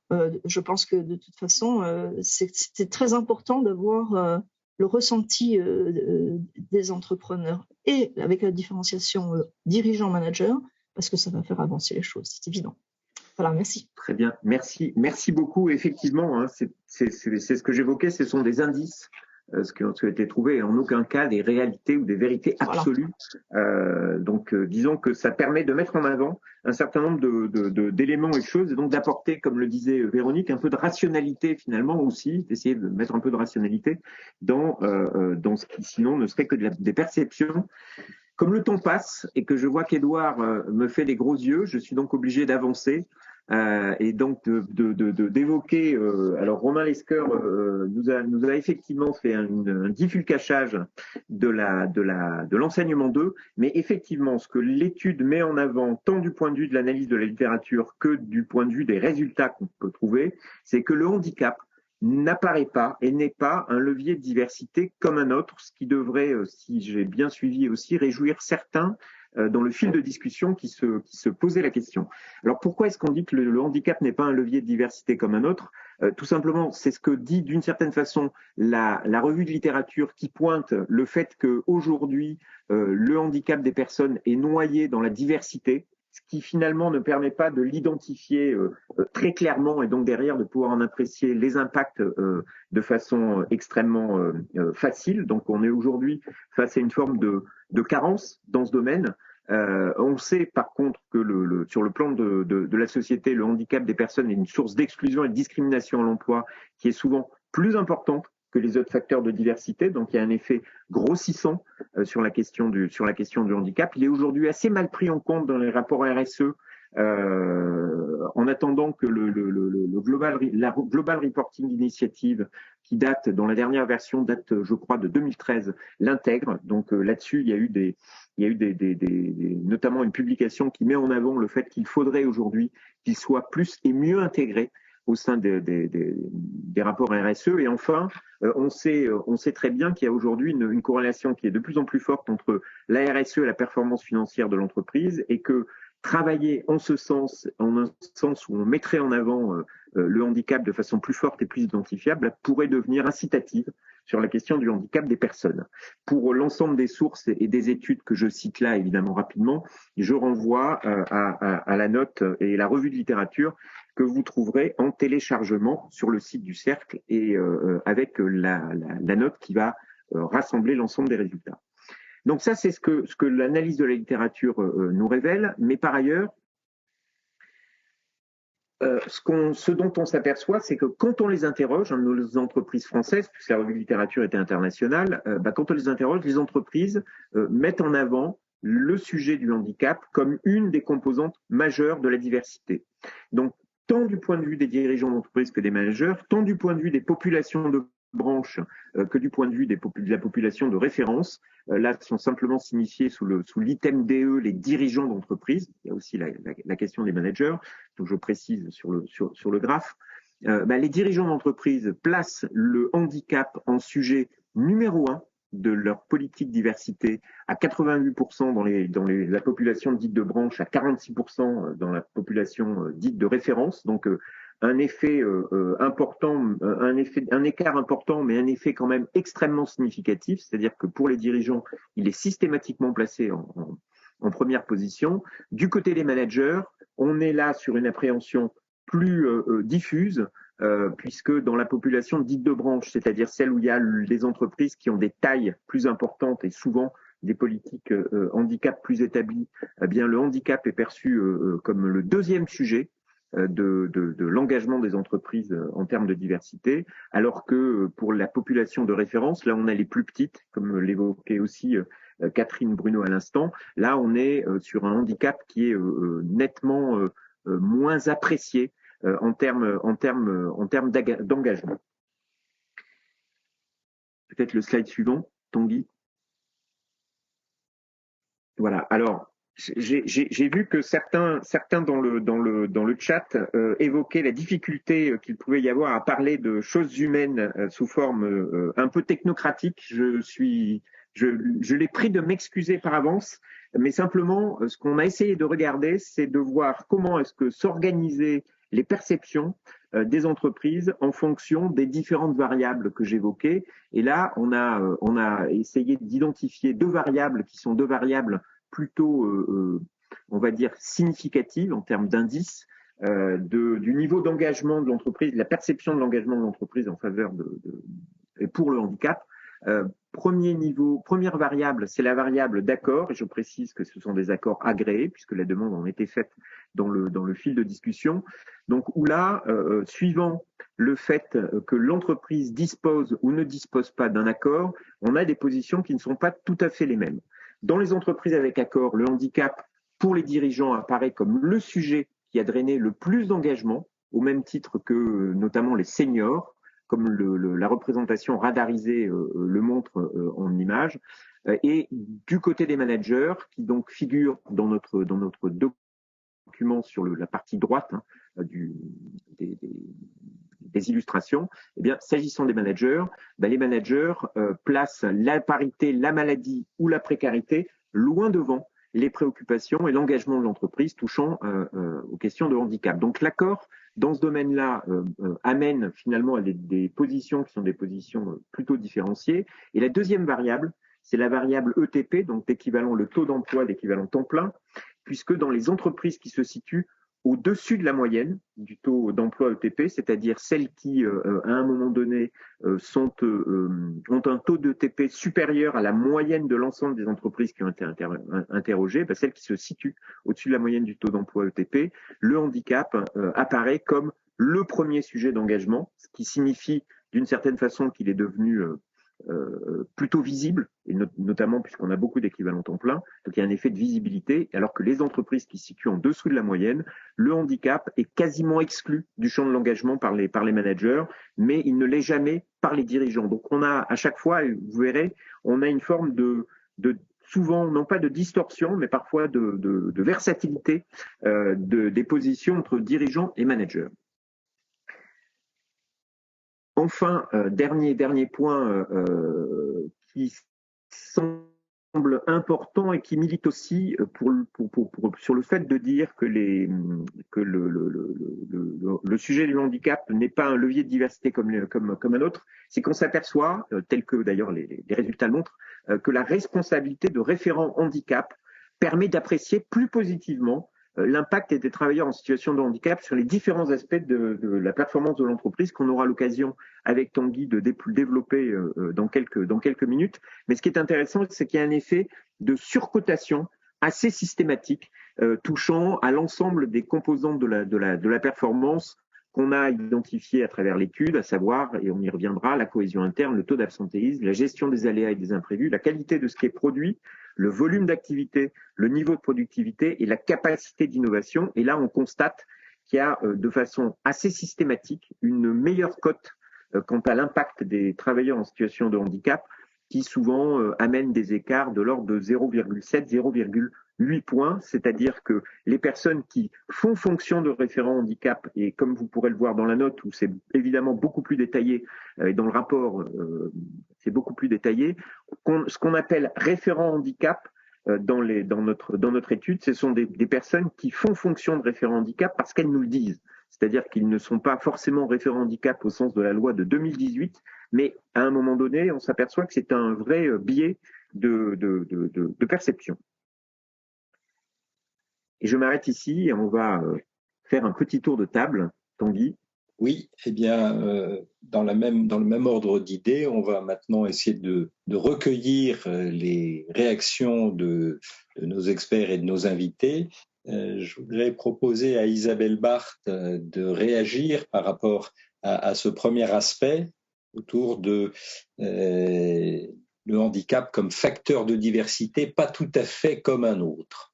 je pense que de toute façon, c'était très important d'avoir le ressenti des entrepreneurs et avec la différenciation dirigeant-manager, parce que ça va faire avancer les choses, c'est évident. Voilà, merci. Très bien, merci beaucoup. Effectivement, hein, c'est ce que j'évoquais, ce sont des indices, ce qui a été trouvé, et en aucun cas des réalités ou des vérités absolues. Voilà. Donc, disons que ça permet de mettre en avant un certain nombre d'éléments et de choses, et donc d'apporter, comme le disait Véronique, un peu de rationalité finalement aussi, d'essayer de mettre un peu de rationalité dans ce qui sinon ne serait que des perceptions. Comme le temps passe et que je vois qu'Edouard me fait des gros yeux, je suis donc obligé d'avancer et donc d'évoquer. Alors Romain Lescure nous a effectivement fait un diffulcachage de l'enseignement 2, mais effectivement ce que l'étude met en avant, tant du point de vue de l'analyse de la littérature que du point de vue des résultats qu'on peut trouver, c'est que le handicap n'apparaît pas et n'est pas un levier de diversité comme un autre, ce qui devrait, si j'ai bien suivi aussi, réjouir certains dans le fil de discussion qui se posaient la question. Alors pourquoi est-ce qu'on dit que le handicap n'est pas un levier de diversité comme un autre ? Tout simplement, c'est ce que dit d'une certaine façon la revue de littérature qui pointe le fait qu'aujourd'hui, le handicap des personnes est noyé dans la diversité. ce qui finalement ne permet pas de l'identifier très clairement et donc derrière de pouvoir en apprécier les impacts de façon extrêmement facile. Donc on est aujourd'hui face à une forme de carence dans ce domaine. On sait par contre que sur le plan de la société, le handicap des personnes est une source d'exclusion et de discrimination à l'emploi qui est souvent plus importante que les autres facteurs de diversité. Donc il y a un effet grossissant sur la question du handicap. Il est aujourd'hui assez mal pris en compte dans les rapports RSE, en attendant que la Global Reporting Initiative, qui date, dans la dernière version, date, je crois, de 2013, l'intègre. Donc là-dessus, il y a eu notamment une publication qui met en avant le fait qu'il faudrait aujourd'hui qu'il soit plus et mieux intégré au sein des rapports RSE. Et enfin, on sait très bien qu'il y a aujourd'hui une corrélation qui est de plus en plus forte entre la RSE et la performance financière de l'entreprise, et que travailler en ce sens, en un sens où on mettrait en avant le handicap de façon plus forte et plus identifiable, pourrait devenir incitative sur la question du handicap des personnes. Pour l'ensemble des sources et des études que je cite là, évidemment rapidement, je renvoie à la note et la revue de littérature que vous trouverez en téléchargement sur le site du Cercle, et avec la note qui va rassembler l'ensemble des résultats. Donc ça, c'est ce que l'analyse de la littérature nous révèle, mais par ailleurs, ce dont on s'aperçoit, c'est que quand on les interroge, nos entreprises françaises, puisque la revue de littérature était internationale, quand on les interroge, les entreprises mettent en avant le sujet du handicap comme une des composantes majeures de la diversité. Donc, tant du point de vue des dirigeants d'entreprise que des managers, tant du point de vue des populations de branches que du point de vue de la population de référence. Là, sont simplement signifiés sous l'item DE les dirigeants d'entreprise. Il y a aussi la question des managers, donc je précise sur le graphe. Les dirigeants d'entreprise placent le handicap en sujet numéro 1 de leur politique diversité, à 88% dans la population dite de branche, à 46% dans la population dite de référence. Donc un effet important, un écart important, mais un effet quand même extrêmement significatif. C'est-à-dire que pour les dirigeants, il est systématiquement placé en première position. Du côté des managers, on est là sur une appréhension plus diffuse, puisque dans la population dite de branche, c'est-à-dire celle où il y a les entreprises qui ont des tailles plus importantes et souvent des politiques handicap plus établies, eh bien le handicap est perçu comme le deuxième sujet de l'engagement des entreprises en termes de diversité, alors que pour la population de référence, là on a les plus petites, comme l'évoquait aussi Catherine Bruno à l'instant, là on est sur un handicap qui est nettement moins apprécié en termes d'engagement. Peut-être le slide suivant, Tanguy. Voilà. Alors, j'ai vu que certains dans le chat évoquaient la difficulté qu'il pouvait y avoir à parler de choses humaines sous forme un peu technocratique. Je l'ai pris de m'excuser par avance, mais simplement, ce qu'on a essayé de regarder, c'est de voir comment est-ce que s'organisaient les perceptions des entreprises en fonction des différentes variables que j'évoquais. Et là, on a essayé d'identifier deux variables qui sont deux variables plutôt, on va dire, significatives en termes d'indices du niveau d'engagement de l'entreprise, de la perception de l'engagement de l'entreprise en faveur et pour le handicap. Première variable, c'est la variable d'accord, et je précise que ce sont des accords agréés, puisque la demande en était faite dans le fil de discussion. Donc, où là, suivant le fait que l'entreprise dispose ou ne dispose pas d'un accord, on a des positions qui ne sont pas tout à fait les mêmes. Dans les entreprises avec accord, le handicap, pour les dirigeants, apparaît comme le sujet qui a drainé le plus d'engagement, au même titre que notamment les seniors, comme la représentation radarisée le montre en image. Et du côté des managers, qui donc figurent dans notre document sur la partie droite des illustrations, eh bien, s'agissant des managers, les managers placent la parité, la maladie ou la précarité loin devant les préoccupations et l'engagement de l'entreprise touchant aux questions de handicap. Donc l'accord dans ce domaine-là amène finalement à des positions qui sont des positions plutôt différenciées. Et la deuxième variable, c'est la variable ETP, donc l'équivalent, le taux d'emploi, l'équivalent temps plein, puisque dans les entreprises qui se situent au-dessus de la moyenne du taux d'emploi ETP, c'est-à-dire celles qui, à un moment donné, ont un taux d'ETP supérieur à la moyenne de l'ensemble des entreprises qui ont été interrogées, celles qui se situent au-dessus de la moyenne du taux d'emploi ETP, le handicap apparaît comme le premier sujet d'engagement, ce qui signifie d'une certaine façon qu'il est devenu plutôt visible, et notamment puisqu'on a beaucoup d'équivalents temps plein, donc il y a un effet de visibilité, alors que les entreprises qui se situent en dessous de la moyenne, le handicap est quasiment exclu du champ de l'engagement par les managers, mais il ne l'est jamais par les dirigeants. Donc on a à chaque fois, vous verrez, on a une forme de souvent, non pas de distorsion, mais parfois de versatilité des positions entre dirigeants et managers. Enfin, dernier point qui semble important et qui milite aussi sur le fait de dire que le sujet du handicap n'est pas un levier de diversité comme un autre, c'est qu'on s'aperçoit, tel que d'ailleurs les résultats le montrent, que la responsabilité de référent handicap permet d'apprécier plus positivement l'impact des travailleurs en situation de handicap sur les différents aspects de la performance de l'entreprise qu'on aura l'occasion avec Tanguy de développer dans quelques minutes. Mais ce qui est intéressant, c'est qu'il y a un effet de surcotation assez systématique touchant à l'ensemble des composantes de la performance qu'on a identifié à travers l'étude, à savoir, et on y reviendra, la cohésion interne, le taux d'absentéisme, la gestion des aléas et des imprévus, la qualité de ce qui est produit, le volume d'activité, le niveau de productivité et la capacité d'innovation. Et là, on constate qu'il y a de façon assez systématique une meilleure cote quant à l'impact des travailleurs en situation de handicap qui souvent amènent des écarts de l'ordre de 0,7, 0,8 points, c'est-à-dire que les personnes qui font fonction de référent handicap, et comme vous pourrez le voir dans la note où c'est évidemment beaucoup plus détaillé, et dans le rapport c'est beaucoup plus détaillé, ce qu'on appelle référent handicap dans notre étude, ce sont des personnes qui font fonction de référent handicap parce qu'elles nous le disent. C'est-à-dire qu'ils ne sont pas forcément référents handicap au sens de la loi de 2018, mais à un moment donné, on s'aperçoit que c'est un vrai biais de perception. Et je m'arrête ici et on va faire un petit tour de table. Tanguy. Oui, eh bien, dans le même ordre d'idées, on va maintenant essayer de recueillir les réactions de nos experts et de nos invités. Je voudrais proposer à Isabelle Barthes de réagir par rapport à ce premier aspect autour de le handicap comme facteur de diversité, pas tout à fait comme un autre.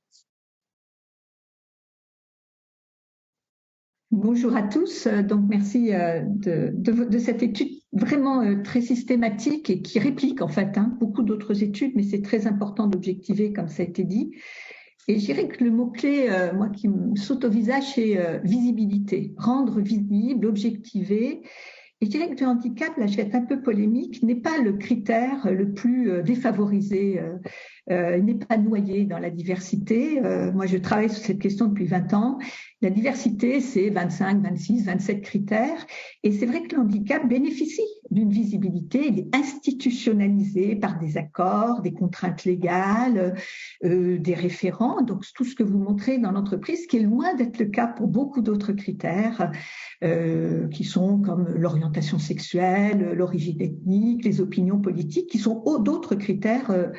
Bonjour à tous, donc merci de cette étude vraiment très systématique et qui réplique en fait beaucoup d'autres études, mais c'est très important d'objectiver comme ça a été dit. Et je dirais que le mot-clé, moi, qui me saute au visage, c'est visibilité, rendre visible, objectiver. Et je dirais que le handicap, là je vais être un peu polémique, n'est pas le critère le plus défavorisé, il n'est pas noyé dans la diversité. Moi je travaille sur cette question depuis 20 ans. La diversité, c'est 25, 26, 27 critères. Et c'est vrai que le handicap bénéficie d'une visibilité, il est institutionnalisé par des accords, des contraintes légales, des référents, donc tout ce que vous montrez dans l'entreprise, qui est loin d'être le cas pour beaucoup d'autres critères, qui sont comme l'orientation sexuelle, l'origine ethnique, les opinions politiques, qui sont d'autres critères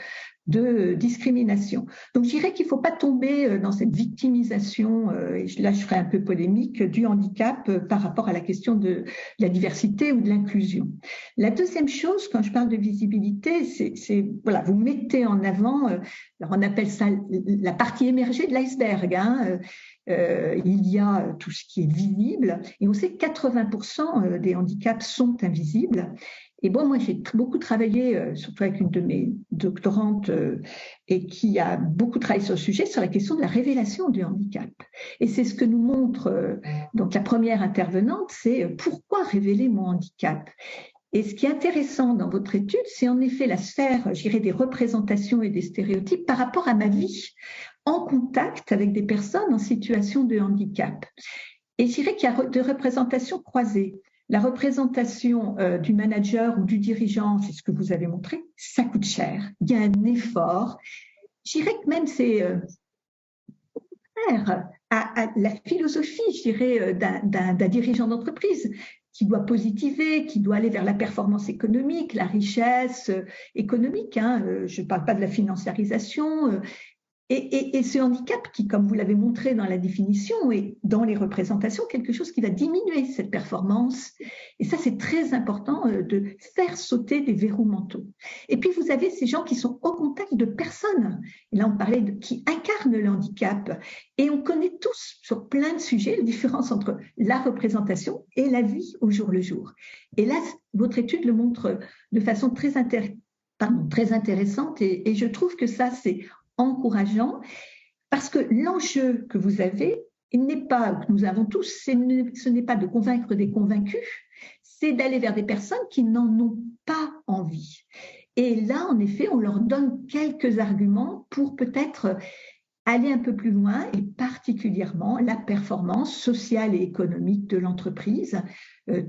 de discrimination. Donc je dirais qu'il ne faut pas tomber dans cette victimisation, et là je ferai un peu polémique, du handicap par rapport à la question de la diversité ou de l'inclusion. La deuxième chose, quand je parle de visibilité, c'est voilà, vous mettez en avant, alors on appelle ça la partie émergée de l'iceberg, il y a tout ce qui est visible, et on sait que 80% des handicaps sont invisibles. Et bon, moi, j'ai beaucoup travaillé, surtout avec une de mes doctorantes, et qui a beaucoup travaillé sur le sujet, sur la question de la révélation du handicap. Et c'est ce que nous montre donc la première intervenante, c'est pourquoi révéler mon handicap ? Et ce qui est intéressant dans votre étude, c'est en effet la sphère, je dirais, des représentations et des stéréotypes par rapport à ma vie, en contact avec des personnes en situation de handicap. Et je dirais qu'il y a des représentations croisées. La représentation du manager ou du dirigeant, c'est ce que vous avez montré, ça coûte cher. Il y a un effort. Je dirais que même c'est contraire à la philosophie, je dirais, d'un dirigeant d'entreprise qui doit positiver, qui doit aller vers la performance économique, la richesse économique. Je ne parle pas de la financiarisation. Et ce handicap qui, comme vous l'avez montré dans la définition et dans les représentations, quelque chose qui va diminuer cette performance. Et ça, c'est très important de faire sauter des verrous mentaux. Et puis, vous avez ces gens qui sont au contact de personnes. Et là, on parlait qui incarnent le handicap. Et on connaît tous sur plein de sujets la différence entre la représentation et la vie au jour le jour. Et là, votre étude le montre de façon très intéressante. Et je trouve que ça, c'est encourageant, parce que l'enjeu que vous avez, que nous avons tous, ce n'est pas de convaincre des convaincus, c'est d'aller vers des personnes qui n'en ont pas envie. Et là, en effet, on leur donne quelques arguments pour peut-être aller un peu plus loin, et particulièrement la performance sociale et économique de l'entreprise,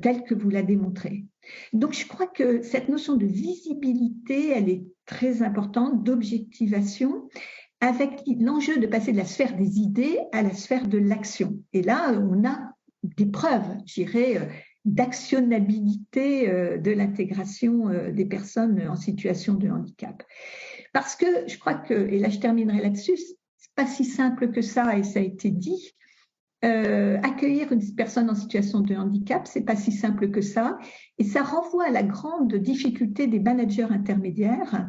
telle que vous la démontrez. Donc, je crois que cette notion de visibilité, elle est très importante, d'objectivation, avec l'enjeu de passer de la sphère des idées à la sphère de l'action. Et là, on a des preuves, je dirais, d'actionnabilité de l'intégration des personnes en situation de handicap. Parce que je crois que, et là je terminerai là-dessus, c'est pas si simple que ça, et ça a été dit. Accueillir une personne en situation de handicap, c'est pas si simple que ça, et ça renvoie à la grande difficulté des managers intermédiaires,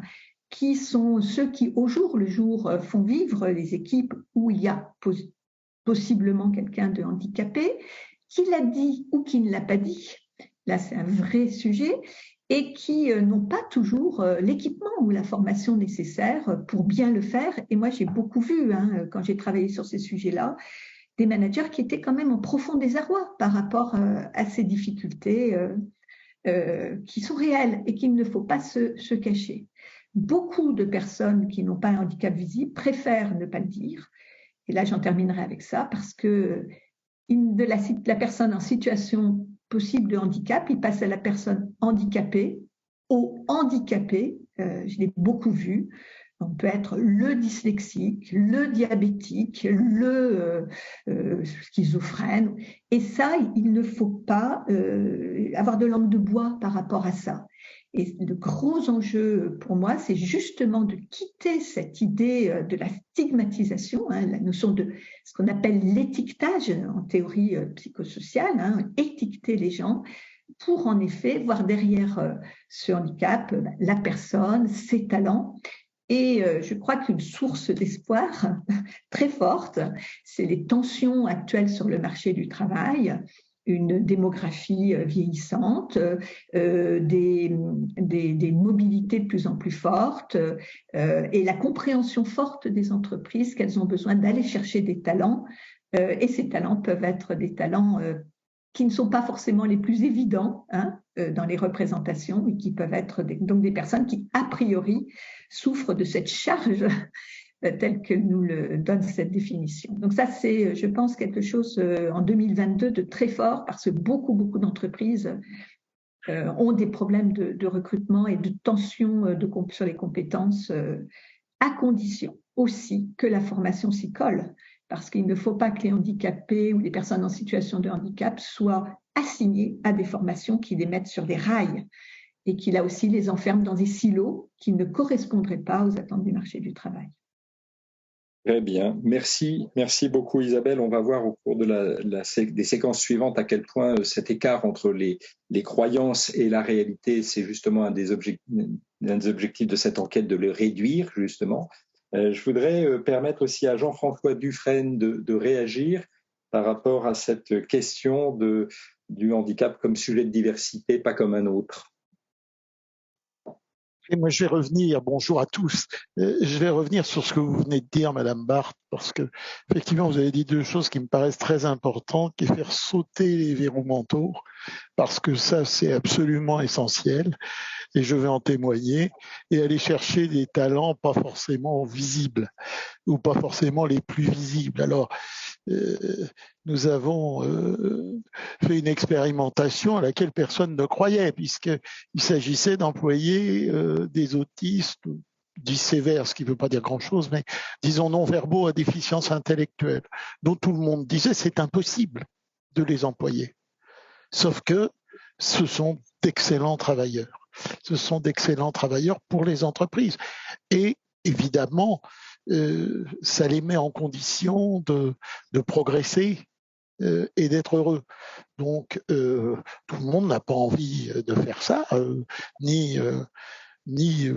qui sont ceux qui, au jour le jour, font vivre les équipes où il y a possiblement quelqu'un de handicapé, qui l'a dit ou qui ne l'a pas dit. Là, c'est un vrai sujet, et qui n'ont pas toujours l'équipement ou la formation nécessaire pour bien le faire. Et moi, j'ai beaucoup vu, quand j'ai travaillé sur ces sujets-là, des managers qui étaient quand même en profond désarroi par rapport à ces difficultés qui sont réelles et qu'il ne faut pas se cacher. Beaucoup de personnes qui n'ont pas un handicap visible préfèrent ne pas le dire. Et là, j'en terminerai avec ça, parce que de la personne en situation possible de handicap, il passe à la personne handicapée, au handicapé, je l'ai beaucoup vu. On peut être le dyslexique, le diabétique, le schizophrène. Et ça, il ne faut pas avoir de langue de bois par rapport à ça. Et le gros enjeu pour moi, c'est justement de quitter cette idée de la stigmatisation, la notion de ce qu'on appelle l'étiquetage en théorie psychosociale, étiqueter les gens, pour en effet voir derrière ce handicap la personne, ses talents. Et je crois qu'une source d'espoir très forte, c'est les tensions actuelles sur le marché du travail, une démographie vieillissante, des mobilités de plus en plus fortes et la compréhension forte des entreprises qu'elles ont besoin d'aller chercher des talents. Et ces talents peuvent être des talents qui ne sont pas forcément les plus évidents dans les représentations, et qui peuvent être donc des personnes qui, a priori, souffrent de cette charge telle que nous le donne cette définition. Donc ça, c'est, je pense, quelque chose en 2022 de très fort, parce que beaucoup d'entreprises ont des problèmes de recrutement et de tension sur les compétences, à condition aussi que la formation s'y colle. Parce qu'il ne faut pas que les handicapés ou les personnes en situation de handicap soient assignés à des formations qui les mettent sur des rails et qui, là aussi, les enferment dans des silos qui ne correspondraient pas aux attentes du marché du travail. Très bien. Merci beaucoup, Isabelle. On va voir au cours des séquences suivantes à quel point cet écart entre les croyances et la réalité, c'est justement un des objectifs de cette enquête, de le réduire, justement. Je voudrais permettre aussi à Jean-François Dufresne de réagir par rapport à cette question du handicap comme sujet de diversité, pas comme un autre. Et moi, je vais revenir, bonjour à tous, je vais revenir sur ce que vous venez de dire, Madame Barthes, parce que effectivement, vous avez dit deux choses qui me paraissent très importantes, qui est faire sauter les verrous mentaux, parce que ça, c'est absolument essentiel, et je vais en témoigner, et aller chercher des talents pas forcément visibles, ou pas forcément les plus visibles. Alors, nous avons fait une expérimentation à laquelle personne ne croyait, puisqu'il s'agissait d'employer des autistes, dit sévères, ce qui ne veut pas dire grand-chose, mais disons non-verbaux à déficience intellectuelle, dont tout le monde disait c'est impossible de les employer. Sauf que ce sont d'excellents travailleurs. Ce sont d'excellents travailleurs pour les entreprises. Et évidemment, ça les met en condition de progresser et d'être heureux. Donc, tout le monde n'a pas envie de faire ça, ni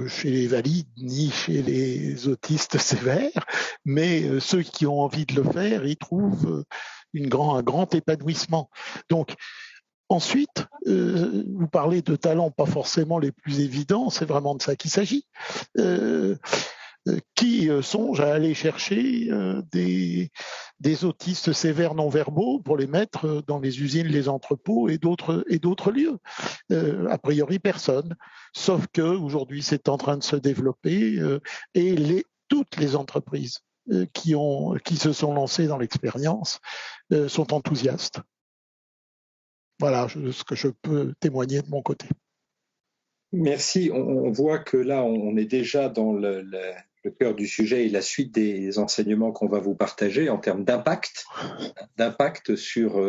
chez les valides, ni chez les autistes sévères, mais ceux qui ont envie de le faire, ils trouvent un grand épanouissement. Donc, ensuite, vous parlez de talents pas forcément les plus évidents, c'est vraiment de ça qu'il s'agit. Qui songent à aller chercher des autistes sévères non-verbaux pour les mettre dans les usines, les entrepôts et d'autres lieux. A priori, personne. Sauf que aujourd'hui, c'est en train de se développer et toutes les entreprises qui se sont lancées dans l'expérience sont enthousiastes. Voilà ce que je peux témoigner de mon côté. Merci. On voit que là, on est déjà dans le cœur du sujet et la suite des enseignements qu'on va vous partager en termes d'impact sur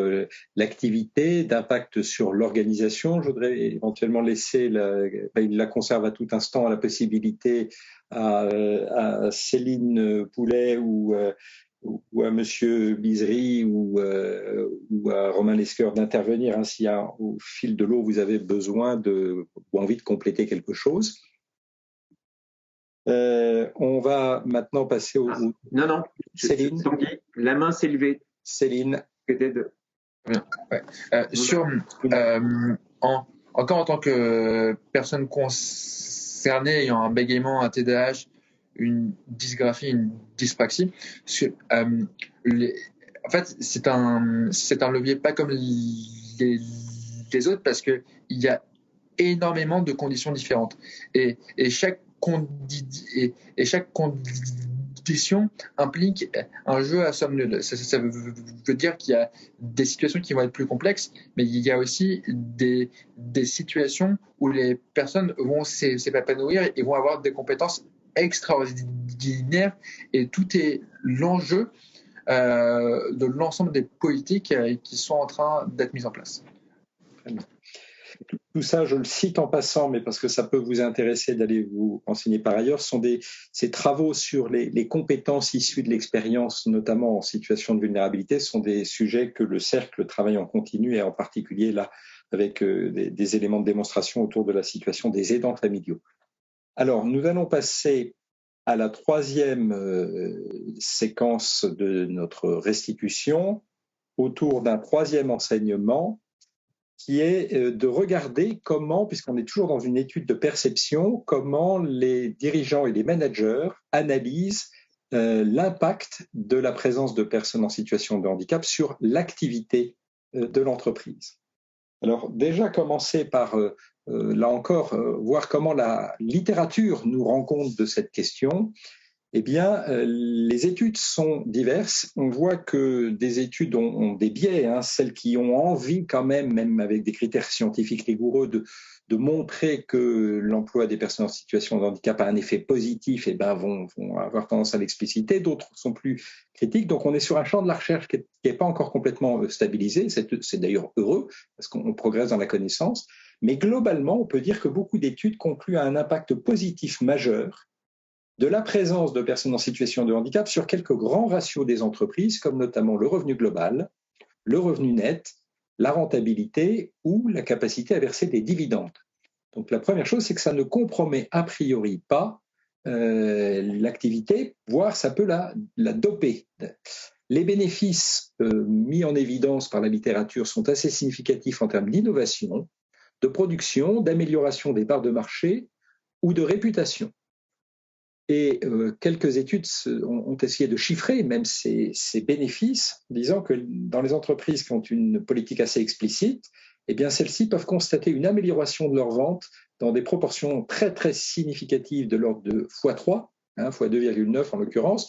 l'activité, d'impact sur l'organisation. Je voudrais éventuellement laisser, il la conserve à tout instant, la possibilité à Céline Poulet ou à Monsieur Bizery ou à Romain Lescure d'intervenir, si au fil de l'eau vous avez besoin ou envie de compléter quelque chose. On va maintenant passer au... Non, Céline. Tanguy, la main s'est levée. Céline. Ouais. Encore en tant que personne concernée ayant un bégaiement, un TDAH, une dysgraphie, une dyspraxie, en fait, c'est un levier pas comme les autres parce que il y a énormément de conditions différentes et chaque condition implique un jeu à somme nulle. Ça veut dire qu'il y a des situations qui vont être plus complexes, mais il y a aussi des situations où les personnes vont s'épanouir et vont avoir des compétences extraordinaires, et tout est l'enjeu de l'ensemble des politiques qui sont en train d'être mises en place. Tout ça, je le cite en passant, mais parce que ça peut vous intéresser d'aller vous renseigner par ailleurs, sont ces travaux sur les compétences issues de l'expérience, notamment en situation de vulnérabilité, sont des sujets que le Cercle travaille en continu, et en particulier là, avec des éléments de démonstration autour de la situation des aidants familiaux. Alors, nous allons passer à la troisième séquence de notre restitution, autour d'un troisième enseignement, qui est de regarder comment, puisqu'on est toujours dans une étude de perception, comment les dirigeants et les managers analysent l'impact de la présence de personnes en situation de handicap sur l'activité de l'entreprise. Alors déjà commencer par, là encore, voir comment la littérature nous rend compte de cette question. Eh bien, les études sont diverses. On voit que des études ont des biais, celles qui ont envie quand même avec des critères scientifiques rigoureux, de montrer que l'emploi des personnes en situation de handicap a un effet positif, vont avoir tendance à l'expliciter. D'autres sont plus critiques. Donc, on est sur un champ de la recherche qui n'est pas encore complètement stabilisé. C'est d'ailleurs heureux, parce qu'on progresse dans la connaissance. Mais globalement, on peut dire que beaucoup d'études concluent à un impact positif majeur de la présence de personnes en situation de handicap sur quelques grands ratios des entreprises, comme notamment le revenu global, le revenu net, la rentabilité ou la capacité à verser des dividendes. Donc la première chose, c'est que ça ne compromet a priori pas l'activité, voire ça peut la doper. Les bénéfices mis en évidence par la littérature sont assez significatifs en termes d'innovation, de production, d'amélioration des parts de marché ou de réputation. Et quelques études ont essayé de chiffrer même ces bénéfices, disant que dans les entreprises qui ont une politique assez explicite, eh bien celles-ci peuvent constater une amélioration de leurs ventes dans des proportions très très significatives de l'ordre de x3, x2,9 en l'occurrence,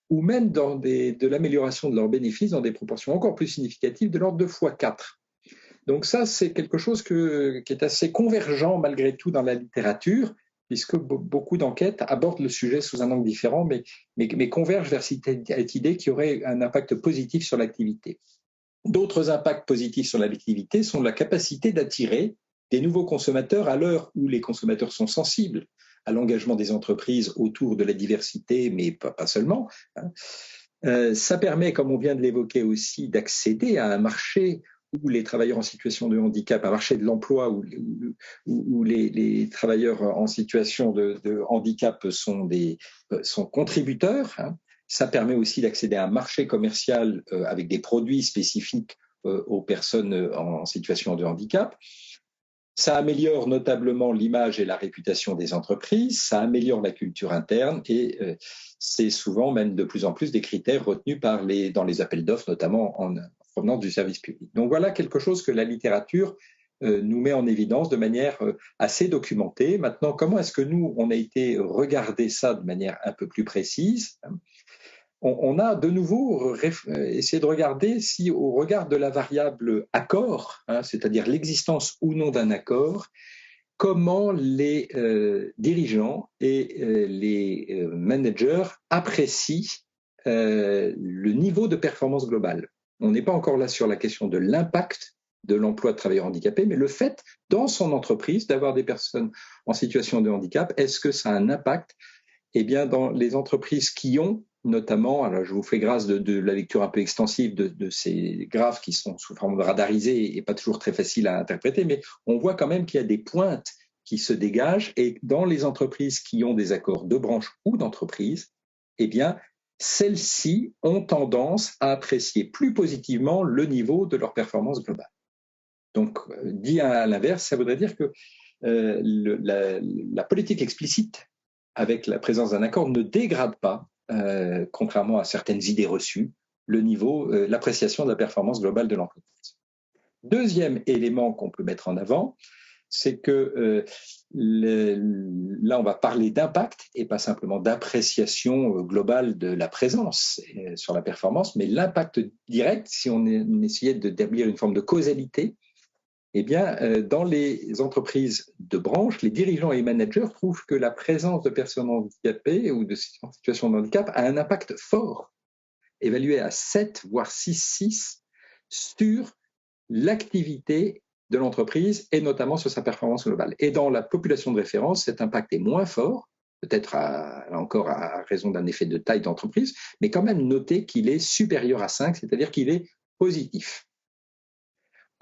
ou même de l'amélioration de leurs bénéfices dans des proportions encore plus significatives de l'ordre de x4. Donc ça, c'est quelque chose qui est assez convergent malgré tout dans la littérature, puisque beaucoup d'enquêtes abordent le sujet sous un angle différent, mais convergent vers cette idée qu'il y aurait un impact positif sur l'activité. D'autres impacts positifs sur l'activité sont la capacité d'attirer des nouveaux consommateurs à l'heure où les consommateurs sont sensibles à l'engagement des entreprises autour de la diversité, mais pas seulement. Ça permet, comme on vient de l'évoquer aussi, d'accéder à un marché où les travailleurs en situation de handicap, un marché de l'emploi où les travailleurs en situation de handicap sont contributeurs. Ça permet aussi d'accéder à un marché commercial avec des produits spécifiques aux personnes en situation de handicap. Ça améliore notablement l'image et la réputation des entreprises, ça améliore la culture interne et c'est souvent même de plus en plus des critères retenus dans les appels d'offres, notamment en provenance du service public. Donc voilà quelque chose que la littérature nous met en évidence de manière assez documentée. Maintenant, comment est-ce que nous, on a été regarder ça de manière un peu plus précise ? On a de nouveau essayé de regarder si, au regard de la variable accord, c'est-à-dire l'existence ou non d'un accord, comment les dirigeants et les managers apprécient le niveau de performance globale. On n'est pas encore là sur la question de l'impact de l'emploi de travailleurs handicapés, mais le fait, dans son entreprise, d'avoir des personnes en situation de handicap, est-ce que ça a un impact ? Eh bien, dans les entreprises qui ont, notamment, alors je vous fais grâce de la lecture un peu extensive de ces graphes qui sont sous forme radarisée et pas toujours très faciles à interpréter, mais on voit quand même qu'il y a des pointes qui se dégagent et dans les entreprises qui ont des accords de branche ou d'entreprise, eh bien, celles-ci ont tendance à apprécier plus positivement le niveau de leur performance globale. Donc, dit à l'inverse, ça voudrait dire que la politique explicite avec la présence d'un accord ne dégrade pas, contrairement à certaines idées reçues, le niveau, l'appréciation de la performance globale de l'entreprise. Deuxième élément qu'on peut mettre en avant, c'est que là, on va parler d'impact et pas simplement d'appréciation globale de la présence sur la performance, mais l'impact direct, si on essayait d'établir une forme de causalité, eh bien, dans les entreprises de branche, les dirigeants et les managers trouvent que la présence de personnes handicapées ou en situation de handicap a un impact fort, évalué à 7, voire 6 sur l'activité de l'entreprise et notamment sur sa performance globale. Et dans la population de référence, cet impact est moins fort, peut-être encore à raison d'un effet de taille d'entreprise, mais quand même notez qu'il est supérieur à 5, c'est-à-dire qu'il est positif.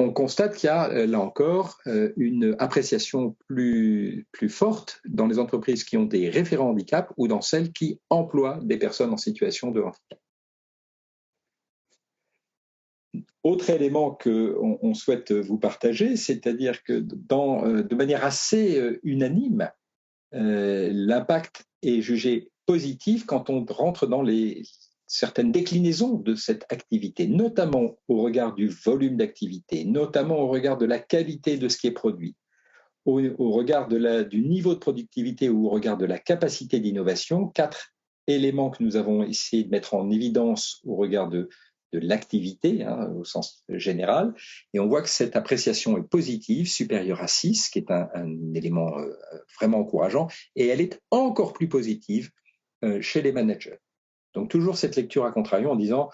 On constate qu'il y a, là encore, une appréciation plus forte dans les entreprises qui ont des référents handicap ou dans celles qui emploient des personnes en situation de handicap. Autre élément qu'on souhaite vous partager, c'est-à-dire que de manière assez unanime, l'impact est jugé positif quand on rentre dans certaines déclinaisons de cette activité, notamment au regard du volume d'activité, notamment au regard de la qualité de ce qui est produit, au regard du niveau de productivité ou au regard de la capacité d'innovation, 4 éléments que nous avons essayé de mettre en évidence au regard de l'activité, au sens général, et on voit que cette appréciation est positive, supérieure à 6, qui est un élément vraiment encourageant, et elle est encore plus positive chez les managers. Donc toujours cette lecture à contrario en disant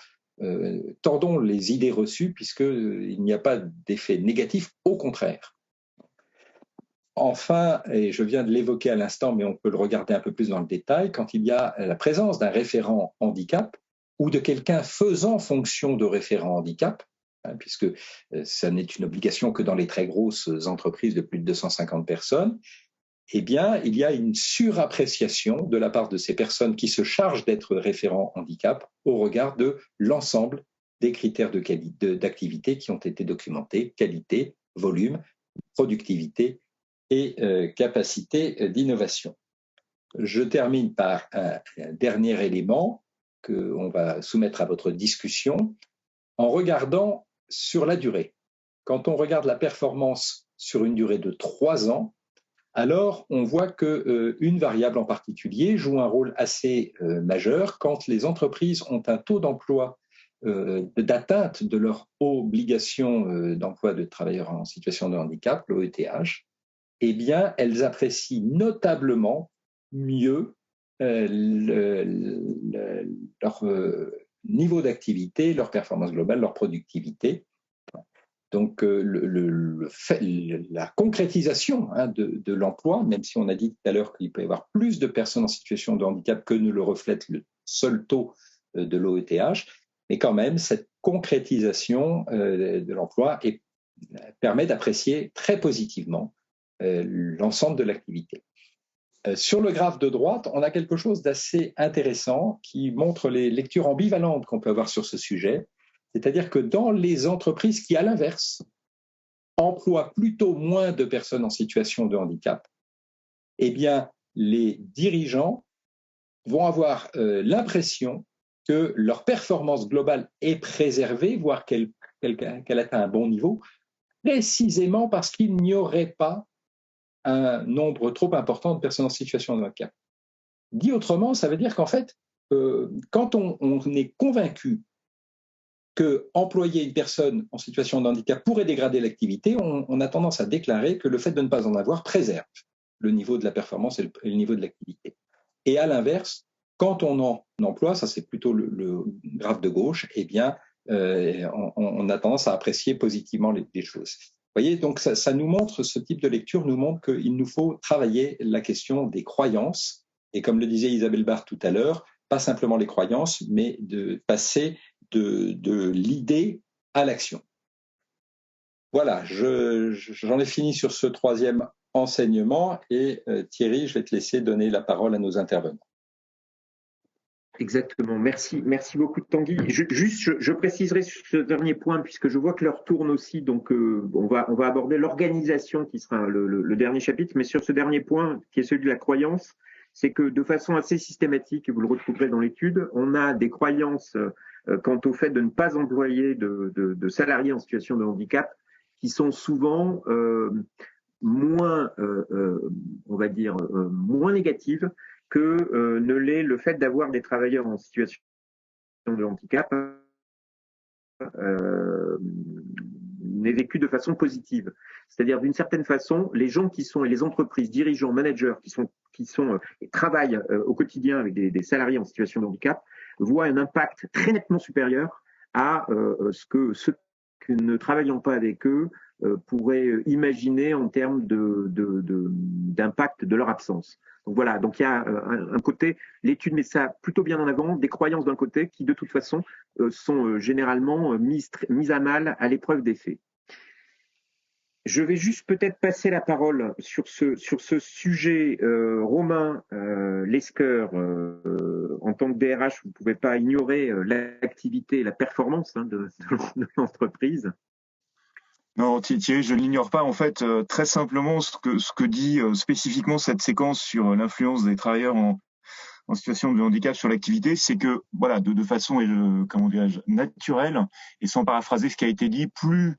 tordons les idées reçues puisqu'il n'y a pas d'effet négatif, au contraire. Enfin, et je viens de l'évoquer à l'instant, mais on peut le regarder un peu plus dans le détail, quand il y a la présence d'un référent handicap ou de quelqu'un faisant fonction de référent handicap, puisque ça n'est une obligation que dans les très grosses entreprises de plus de 250 personnes, eh bien, il y a une surappréciation de la part de ces personnes qui se chargent d'être référents handicap au regard de l'ensemble des critères d'activité qui ont été documentés, qualité, volume, productivité et capacité d'innovation. Je termine par un dernier élément qu'on va soumettre à votre discussion en regardant sur la durée. Quand on regarde la performance sur une durée de 3 ans, alors on voit qu'une variable en particulier joue un rôle assez majeur quand les entreprises ont un taux d'emploi d'atteinte de leur obligation d'emploi de travailleurs en situation de handicap, l'OETH, eh bien, elles apprécient notablement mieux leur niveau d'activité, leur performance globale, leur productivité. Donc, la concrétisation de l'emploi, même si on a dit tout à l'heure qu'il peut y avoir plus de personnes en situation de handicap que ne le reflète le seul taux de l'OETH, mais quand même, cette concrétisation de l'emploi permet d'apprécier très positivement l'ensemble de l'activité. Sur le graphe de droite, on a quelque chose d'assez intéressant qui montre les lectures ambivalentes qu'on peut avoir sur ce sujet. C'est-à-dire que dans les entreprises qui, à l'inverse, emploient plutôt moins de personnes en situation de handicap, eh bien, les dirigeants vont avoir l'impression que leur performance globale est préservée, voire qu'elle atteint un bon niveau, précisément parce qu'il n'y aurait pas un nombre trop important de personnes en situation de handicap. Dit autrement, ça veut dire qu'en fait, quand on est convaincu que employer une personne en situation de handicap pourrait dégrader l'activité, on a tendance à déclarer que le fait de ne pas en avoir préserve le niveau de la performance et le niveau de l'activité. Et à l'inverse, quand on en emploie, ça c'est plutôt le graphe de gauche, eh bien, on a tendance à apprécier positivement les choses. Vous voyez, donc ça nous montre, ce type de lecture nous montre qu'il nous faut travailler la question des croyances. Et comme le disait Isabelle Barthes tout à l'heure, pas simplement les croyances, mais de passer de l'idée à l'action. Voilà, j'en ai fini sur ce troisième enseignement et Thierry, je vais te laisser donner la parole à nos intervenants. Exactement, merci beaucoup Tanguy. Je préciserai sur ce dernier point puisque je vois que l'heure tourne aussi, donc on va aborder l'organisation qui sera le dernier chapitre, mais sur ce dernier point qui est celui de la croyance, c'est que de façon assez systématique, et vous le retrouverez dans l'étude, on a des croyances quant au fait de ne pas employer de salariés en situation de handicap qui sont souvent moins, on va dire, moins négatives que ne l'est le fait d'avoir des travailleurs en situation de handicap n'est vécu de façon positive. C'est-à-dire, d'une certaine façon, les gens qui sont, et les entreprises, dirigeants, managers, qui travaillent au quotidien avec des salariés en situation de handicap, voient un impact très nettement supérieur à ce que ceux qui ne travaillant pas avec eux pourraient imaginer en termes d'impact de leur absence. Donc voilà, donc il y a un côté, l'étude met ça plutôt bien en avant, des croyances d'un côté qui de toute façon sont généralement mises à mal à l'épreuve des faits. Je vais juste peut-être passer la parole sur ce sujet. Romain Lesqueur, en tant que DRH, vous ne pouvez pas ignorer l'activité et la performance de l'entreprise. Non, Thierry, je ne l'ignore pas. En fait, très simplement, ce que dit spécifiquement cette séquence sur l'influence des travailleurs en situation de handicap sur l'activité, c'est que, voilà, de façon, comment dirais-je, naturelle, et sans paraphraser ce qui a été dit, plus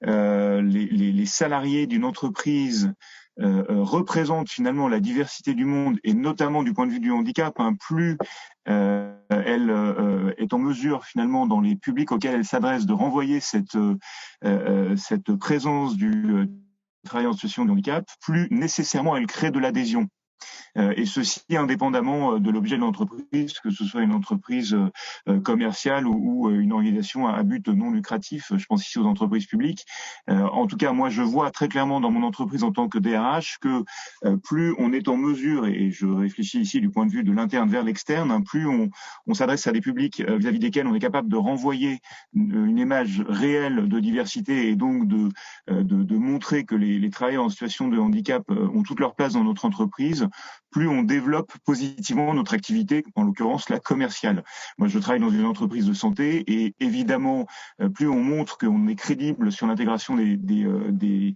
les salariés d'une entreprise représentent finalement la diversité du monde, et notamment du point de vue du handicap, plus elle est en mesure finalement dans les publics auxquels elle s'adresse de renvoyer cette présence du travailleur en situation de handicap, plus nécessairement elle crée de l'adhésion. Et ceci indépendamment de l'objet de l'entreprise, que ce soit une entreprise commerciale ou une organisation à but non lucratif. Je pense ici aux entreprises publiques. En tout cas, moi, je vois très clairement dans mon entreprise en tant que DRH que plus on est en mesure, et je réfléchis ici du point de vue de l'interne vers l'externe, plus on s'adresse à des publics vis-à-vis desquels on est capable de renvoyer une image réelle de diversité et donc de montrer que les travailleurs en situation de handicap ont toute leur place dans notre entreprise, plus on développe positivement notre activité, en l'occurrence la commerciale. Moi, je travaille dans une entreprise de santé et évidemment, plus on montre qu'on est crédible sur l'intégration des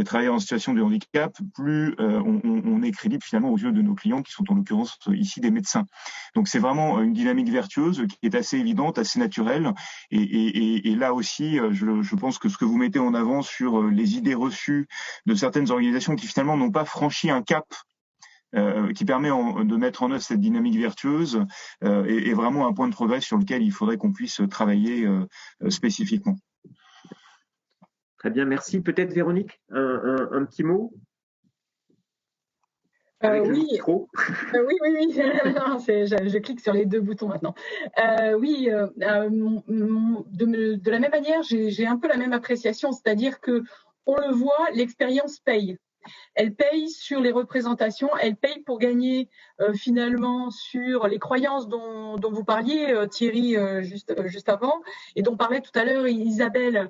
travailleurs en situation de handicap, plus on est crédible finalement aux yeux de nos clients qui sont en l'occurrence ici des médecins. Donc c'est vraiment une dynamique vertueuse qui est assez évidente, assez naturelle. Et là aussi, je pense que ce que vous mettez en avant sur les idées reçues de certaines organisations qui finalement n'ont pas franchi un cap qui permet de mettre en œuvre cette dynamique vertueuse est vraiment un point de progrès sur lequel il faudrait qu'on puisse travailler spécifiquement. Très bien, merci. Peut-être Véronique, un petit mot? Oui. Oui. Je clique sur les deux boutons maintenant. De la même manière, j'ai un peu la même appréciation, c'est-à-dire que on le voit, l'expérience paye. Elle paye sur les représentations, elle paye pour gagner finalement sur les croyances dont vous parliez, Thierry, juste avant, et dont parlait tout à l'heure Isabelle.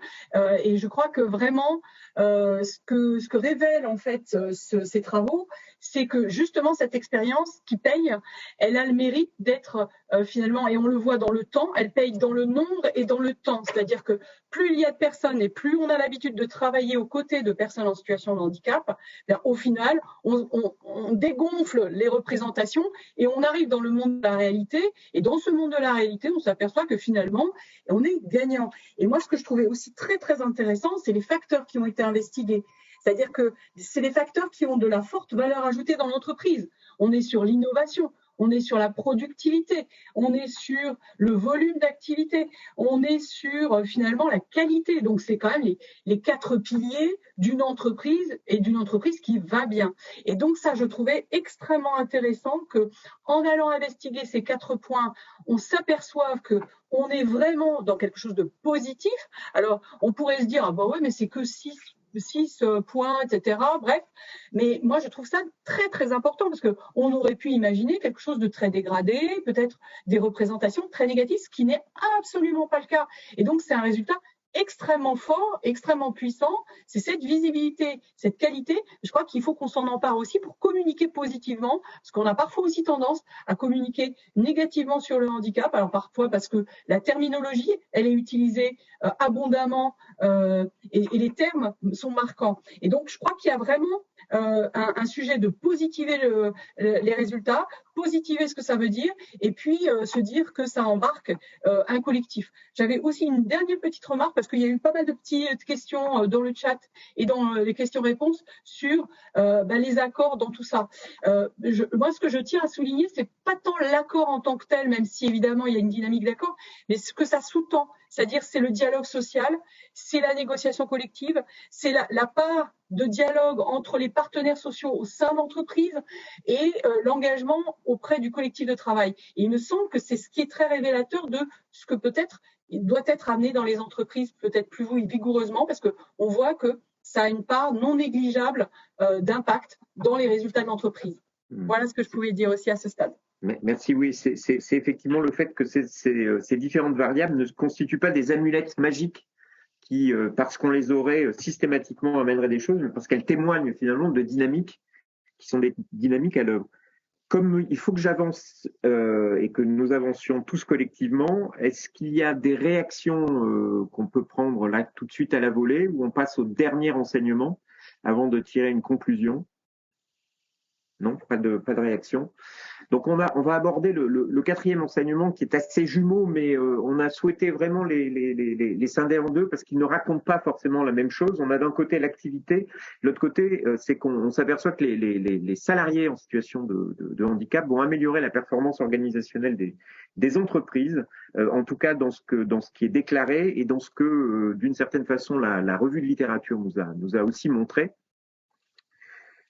Et je crois que vraiment, ce que révèlent en fait ces travaux, c'est que justement cette expérience qui paye, elle a le mérite d'être finalement, et on le voit dans le temps, elle paye dans le nombre et dans le temps. C'est-à-dire que plus il y a de personnes et plus on a l'habitude de travailler aux côtés de personnes en situation de handicap, au final, on dégonfle les représentations et on arrive dans le monde de la réalité. Et dans ce monde de la réalité, on s'aperçoit que finalement, on est gagnant. Et moi, ce que je trouvais aussi très, très intéressant, c'est les facteurs qui ont été investigués. C'est-à-dire que c'est les facteurs qui ont de la forte valeur ajoutée dans l'entreprise. On est sur l'innovation, on est sur la productivité, on est sur le volume d'activité, on est sur finalement la qualité. Donc c'est quand même les 4 piliers d'une entreprise et d'une entreprise qui va bien. Et donc ça, je trouvais extrêmement intéressant que, en allant investiguer ces 4 points, on s'aperçoive que on est vraiment dans quelque chose de positif. Alors on pourrait se dire, ah bah ouais, mais c'est que 6 points, etc. Bref, mais moi je trouve ça très très important parce que on aurait pu imaginer quelque chose de très dégradé, peut-être des représentations très négatives, ce qui n'est absolument pas le cas. Et donc c'est un résultat extrêmement fort, extrêmement puissant. C'est cette visibilité, cette qualité. Je crois qu'il faut qu'on s'en empare aussi pour communiquer positivement, parce qu'on a parfois aussi tendance à communiquer négativement sur le handicap. Alors parfois parce que la terminologie, elle est utilisée abondamment et les termes sont marquants. Et donc je crois qu'il y a vraiment un sujet de positiver les résultats, positiver ce que ça veut dire, et puis se dire que ça embarque un collectif. J'avais aussi une dernière petite remarque, parce qu'il y a eu pas mal de petites questions dans le chat et dans les questions-réponses sur les accords dans tout ça. Moi, ce que je tiens à souligner, c'est pas tant l'accord en tant que tel, même si évidemment il y a une dynamique d'accord, mais ce que ça sous-tend, c'est-à-dire c'est le dialogue social, c'est la négociation collective, c'est la part de dialogue entre les partenaires sociaux au sein de l'entreprise et l'engagement auprès du collectif de travail. Et il me semble que c'est ce qui est très révélateur de ce que peut-être il doit être amené dans les entreprises, peut-être plus vigoureusement, parce qu'on voit que ça a une part non négligeable d'impact dans les résultats de l'entreprise. Voilà ce que je pouvais dire aussi à ce stade. Merci, oui, c'est effectivement le fait que ces différentes variables ne constituent pas des amulettes magiques qui, parce qu'on les aurait systématiquement, amèneraient des choses, mais parce qu'elles témoignent finalement de dynamiques qui sont des dynamiques à l'œuvre. Comme il faut que j'avance et que nous avancions tous collectivement, est-ce qu'il y a des réactions qu'on peut prendre là tout de suite à la volée, ou on passe au dernier enseignement avant de tirer une conclusion? Non, pas de réaction. Donc on va aborder le quatrième enseignement qui est assez jumeau, mais on a souhaité vraiment les scinder en deux parce qu'ils ne racontent pas forcément la même chose. On a d'un côté l'activité, de l'autre côté c'est qu'on s'aperçoit que les salariés en situation de handicap vont améliorer la performance organisationnelle des entreprises, en tout cas dans ce qui est déclaré et dans ce que d'une certaine façon la revue de littérature nous a aussi montré.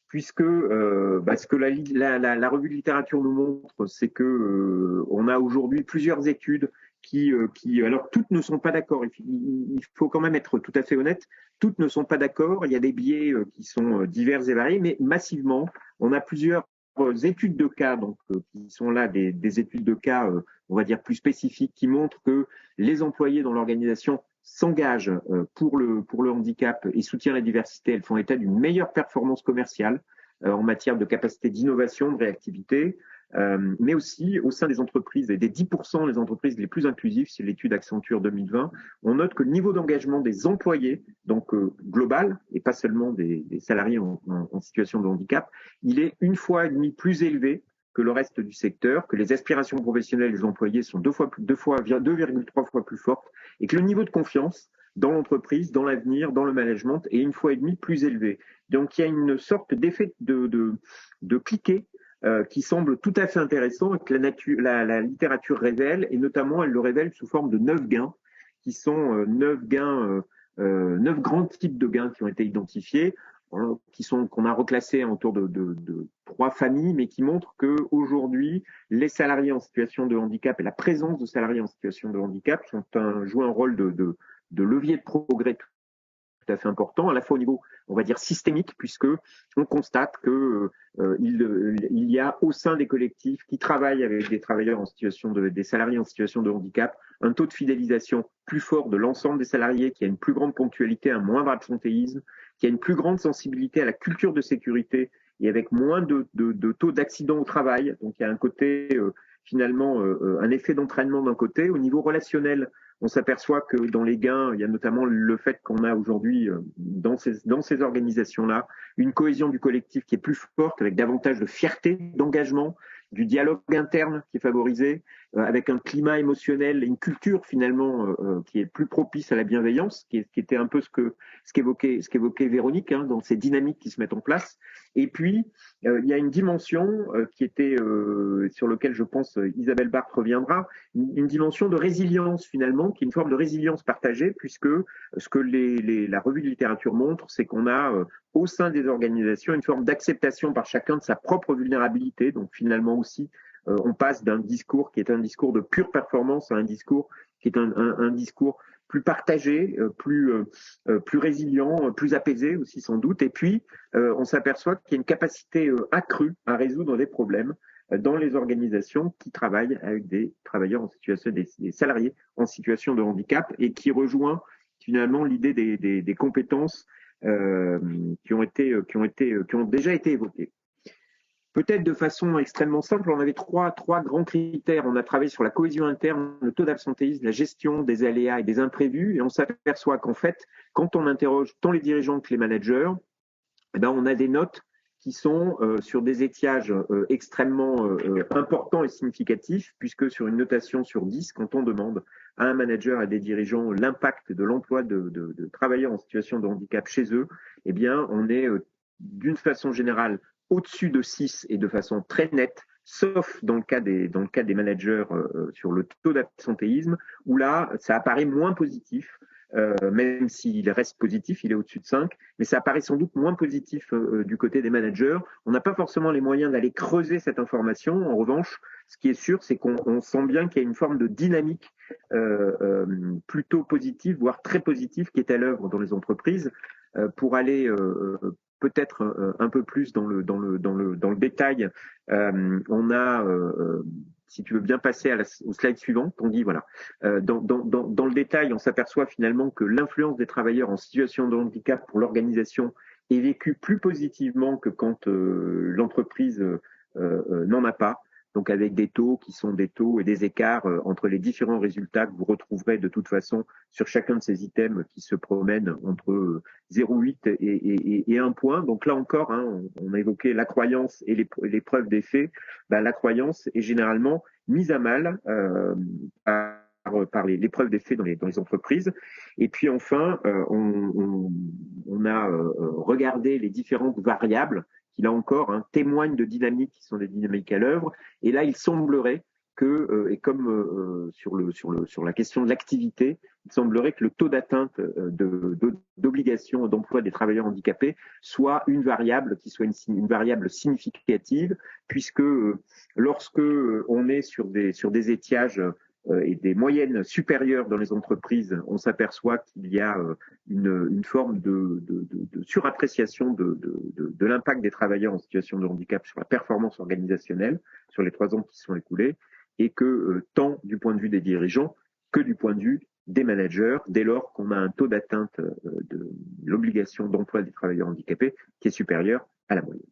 Puisque ce que la revue de littérature nous montre, c'est que on a aujourd'hui plusieurs études qui alors toutes ne sont pas d'accord. Il faut quand même être tout à fait honnête. Toutes ne sont pas d'accord. Il y a des biais qui sont divers et variés, mais massivement, on a plusieurs études de cas, donc qui sont là des études de cas, on va dire plus spécifiques, qui montrent que les employés dans l'organisation s'engagent pour le handicap et soutiennent la diversité. Elles font état d'une meilleure performance commerciale en matière de capacité d'innovation, de réactivité, mais aussi au sein des entreprises et des 10% des entreprises les plus inclusives, c'est l'étude Accenture 2020, on note que le niveau d'engagement des employés, donc global et pas seulement des salariés en situation de handicap, il est 1,5 fois plus élevé que le reste du secteur, que les aspirations professionnelles des employés sont 2,3 fois plus fortes, et que le niveau de confiance dans l'entreprise, dans l'avenir, dans le management est 1,5 fois plus élevé. Donc il y a une sorte d'effet de cliquet qui semble tout à fait intéressant et que la littérature révèle, et notamment elle le révèle sous forme de 9 gains, qui sont 9 grands types de gains qui ont été identifiés. qu'on a reclassés autour de 3 familles, mais qui montrent que aujourd'hui, les salariés en situation de handicap et la présence de salariés en situation de handicap jouent un rôle de levier de progrès tout à fait important, à la fois au niveau, on va dire, systémique, puisque on constate que il y a au sein des collectifs qui travaillent avec des travailleurs des salariés en situation de handicap, un taux de fidélisation plus fort de l'ensemble des salariés, qui a une plus grande ponctualité, un moindre absentéisme, qui a une plus grande sensibilité à la culture de sécurité et avec moins de taux d'accidents au travail. Donc il y a un côté finalement un effet d'entraînement d'un côté. Au niveau relationnel, on s'aperçoit que dans les gains, il y a notamment le fait qu'on a aujourd'hui dans ces organisations-là une cohésion du collectif qui est plus forte, avec davantage de fierté, d'engagement, du dialogue interne qui est favorisé, avec un climat émotionnel et une culture finalement qui est plus propice à la bienveillance, qui était un peu ce qu'évoquait Véronique dans ces dynamiques qui se mettent en place. Et puis il y a une dimension qui était sur laquelle je pense Isabelle Barthes reviendra, une dimension de résilience finalement, qui est une forme de résilience partagée, puisque ce que la revue de littérature montre, c'est qu'on a au sein des organisations une forme d'acceptation par chacun de sa propre vulnérabilité. Donc finalement aussi, on passe d'un discours qui est un discours de pure performance à un discours qui est un discours plus partagé, plus résilient, plus apaisé aussi sans doute. Et puis, on s'aperçoit qu'il y a une capacité accrue à résoudre des problèmes dans les organisations qui travaillent avec des travailleurs en situation, des salariés en situation de handicap, et qui rejoint finalement l'idée des compétences qui ont déjà été évoquées. Peut-être de façon extrêmement simple, on avait trois grands critères. On a travaillé sur la cohésion interne, le taux d'absentéisme, la gestion des aléas et des imprévus, et on s'aperçoit qu'en fait, quand on interroge tant les dirigeants que les managers, on a des notes qui sont sur des étiages extrêmement importants et significatifs, puisque sur une notation sur 10, quand on demande à un manager, à des dirigeants, l'impact de l'emploi de travailleurs en situation de handicap chez eux, eh bien, on est d'une façon générale au-dessus de 6 et de façon très nette, sauf dans le cas des managers sur le taux d'absentéisme, où là, ça apparaît moins positif. Même s'il reste positif, il est au-dessus de 5, mais ça apparaît sans doute moins positif du côté des managers. On n'a pas forcément les moyens d'aller creuser cette information. En revanche, ce qui est sûr, c'est qu'on sent bien qu'il y a une forme de dynamique plutôt positive, voire très positive, qui est à l'œuvre dans les entreprises. Pour aller peut-être un peu plus dans le détail, on a si tu veux bien passer au slide suivant, on dit voilà. Dans le détail, on s'aperçoit finalement que l'influence des travailleurs en situation de handicap pour l'organisation est vécue plus positivement que quand l'entreprise n'en a pas. Donc avec des taux qui sont des taux et des écarts entre les différents résultats que vous retrouverez de toute façon sur chacun de ces items qui se promènent entre 0,8 et 1 point. Donc là encore, on a évoqué la croyance et les preuves des faits. La croyance est généralement mise à mal par les preuves des faits dans les entreprises. Et puis enfin, on a regardé les différentes variables qui, là encore, témoignent de dynamiques qui sont des dynamiques à l'œuvre. Et là, il semblerait que, et comme sur la question de l'activité, il semblerait que le taux d'atteinte d'obligation d'emploi des travailleurs handicapés soit une variable qui soit une variable significative, puisque lorsque on est sur des étiages et des moyennes supérieures dans les entreprises, on s'aperçoit qu'il y a une forme de surappréciation de l'impact des travailleurs en situation de handicap sur la performance organisationnelle sur les 3 ans qui se sont écoulés, et que tant du point de vue des dirigeants que du point de vue des managers, dès lors qu'on a un taux d'atteinte de l'obligation d'emploi des travailleurs handicapés qui est supérieur à la moyenne.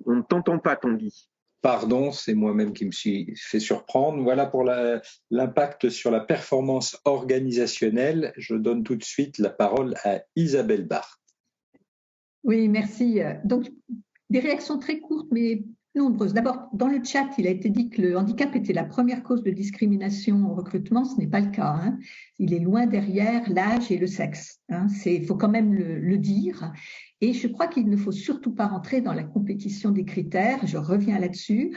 On ne t'entend pas, Tanguy. Pardon, c'est moi-même qui me suis fait surprendre. Voilà pour l'impact sur la performance organisationnelle. Je donne tout de suite la parole à Isabelle Barthes. Oui, merci. Donc, des réactions très courtes, mais nombreuses. D'abord, dans le chat, il a été dit que le handicap était la première cause de discrimination au recrutement. Ce n'est pas le cas. Il est loin derrière l'âge et le sexe. Il faut quand même le dire. Et je crois qu'il ne faut surtout pas rentrer dans la compétition des critères. Je reviens là-dessus.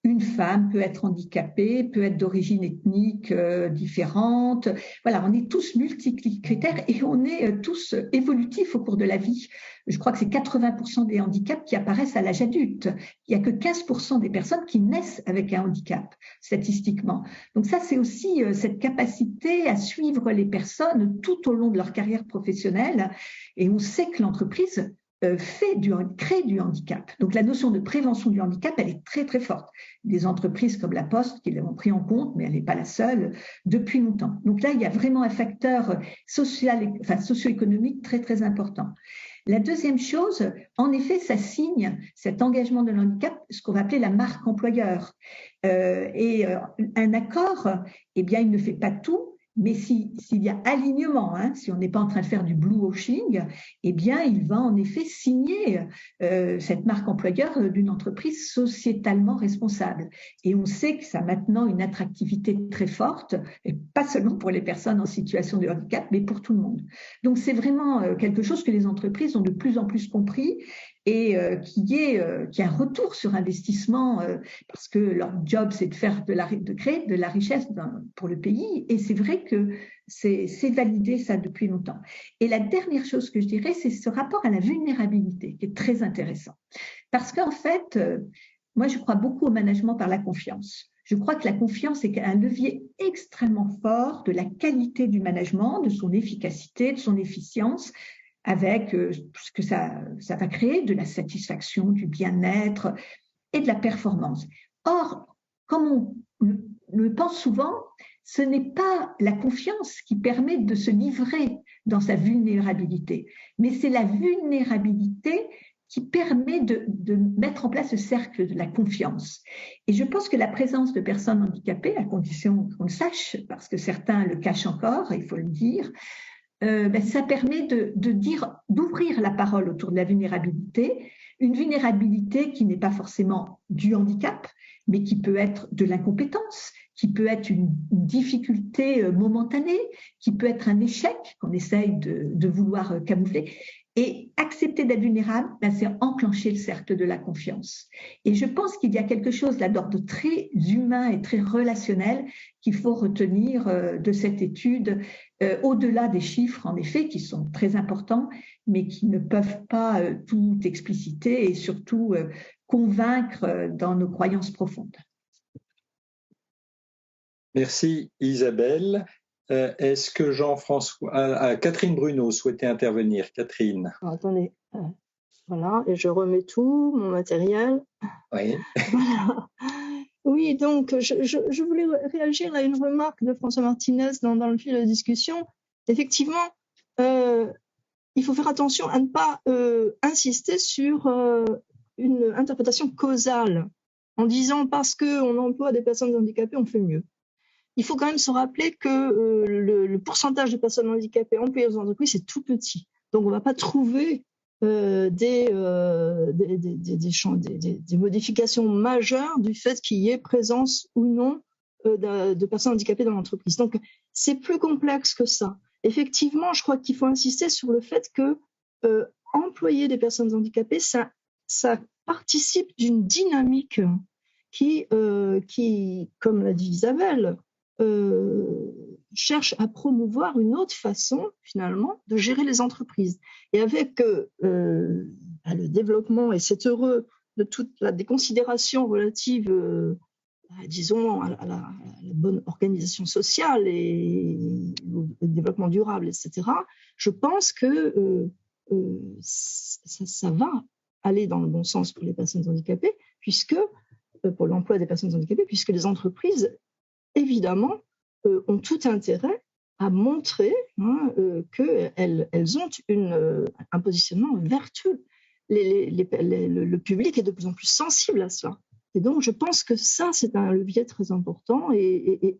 une femme peut être handicapée, peut être d'origine ethnique différente. Voilà, on est tous multicritères et on est tous évolutifs au cours de la vie. Je crois que c'est 80% des handicaps qui apparaissent à l'âge adulte. Il n'y a que 15% des personnes qui naissent avec un handicap, statistiquement. Donc ça, c'est aussi cette capacité à suivre les personnes tout au long de leur carrière professionnelle. Et on sait que l'entreprise crée du handicap. Donc la notion de prévention du handicap, elle est très très forte. Des entreprises comme La Poste qui l'ont pris en compte, mais elle n'est pas la seule, depuis longtemps. Donc là, il y a vraiment un facteur socio-économique très très important. La deuxième chose, en effet, ça signe cet engagement de l'handicap, ce qu'on va appeler la marque employeur. Un accord, eh bien, il ne fait pas tout. Mais s'il y a alignement, si on n'est pas en train de faire du bluewashing, eh bien, il va en effet signer cette marque employeur d'une entreprise sociétalement responsable. Et on sait que ça a maintenant une attractivité très forte, et pas seulement pour les personnes en situation de handicap, mais pour tout le monde. Donc, c'est vraiment quelque chose que les entreprises ont de plus en plus compris et qui a un retour sur investissement parce que leur job, c'est de créer de la richesse pour le pays. Et c'est vrai que c'est validé ça depuis longtemps. Et la dernière chose que je dirais, c'est ce rapport à la vulnérabilité qui est très intéressant. Parce qu'en fait, moi, je crois beaucoup au management par la confiance. Je crois que la confiance est un levier extrêmement fort de la qualité du management, de son efficacité, de son efficience, avec ce que ça va créer, de la satisfaction, du bien-être et de la performance. Or, comme on le pense souvent, ce n'est pas la confiance qui permet de se livrer dans sa vulnérabilité, mais c'est la vulnérabilité qui permet de mettre en place le cercle de la confiance. Et je pense que la présence de personnes handicapées, à condition qu'on le sache, parce que certains le cachent encore, il faut le dire, ça permet d'ouvrir la parole autour de la vulnérabilité, une vulnérabilité qui n'est pas forcément du handicap, mais qui peut être de l'incompétence, qui peut être une difficulté momentanée, qui peut être un échec qu'on essaye de vouloir camoufler. Et accepter d'être vulnérable, c'est enclencher le cercle de la confiance. Et je pense qu'il y a quelque chose là d'ordre très humain et très relationnel qu'il faut retenir de cette étude, au-delà des chiffres, en effet, qui sont très importants, mais qui ne peuvent pas tout expliciter et surtout convaincre dans nos croyances profondes. Merci Isabelle. Est-ce que Jean-François, Catherine Bruno souhaitait intervenir? Catherine. Attendez, voilà, et je remets tout mon matériel. Oui. Voilà. Oui, donc je voulais réagir à une remarque de François Martinez dans le fil de la discussion. Effectivement, il faut faire attention à ne pas insister sur une interprétation causale en disant parce qu'on emploie des personnes handicapées, on fait mieux. Il faut quand même se rappeler que le pourcentage de personnes handicapées employées dans les entreprises, c'est tout petit. Donc, on ne va pas trouver des modifications majeures du fait qu'il y ait présence ou non de personnes handicapées dans l'entreprise. Donc, c'est plus complexe que ça. Effectivement, je crois qu'il faut insister sur le fait que employer des personnes handicapées, ça participe d'une dynamique qui, comme l'a dit Isabelle, cherche à promouvoir une autre façon, finalement, de gérer les entreprises. Et avec le développement, et c'est heureux, de toutes des considérations relatives, disons, à la bonne organisation sociale et au développement durable, etc., je pense que ça va aller dans le bon sens pour les personnes handicapées, pour l'emploi des personnes handicapées, puisque les entreprises, évidemment, ont tout intérêt à montrer qu'elles ont un positionnement vertueux. Le public est de plus en plus sensible à cela. Et donc, je pense que ça, c'est un levier très important et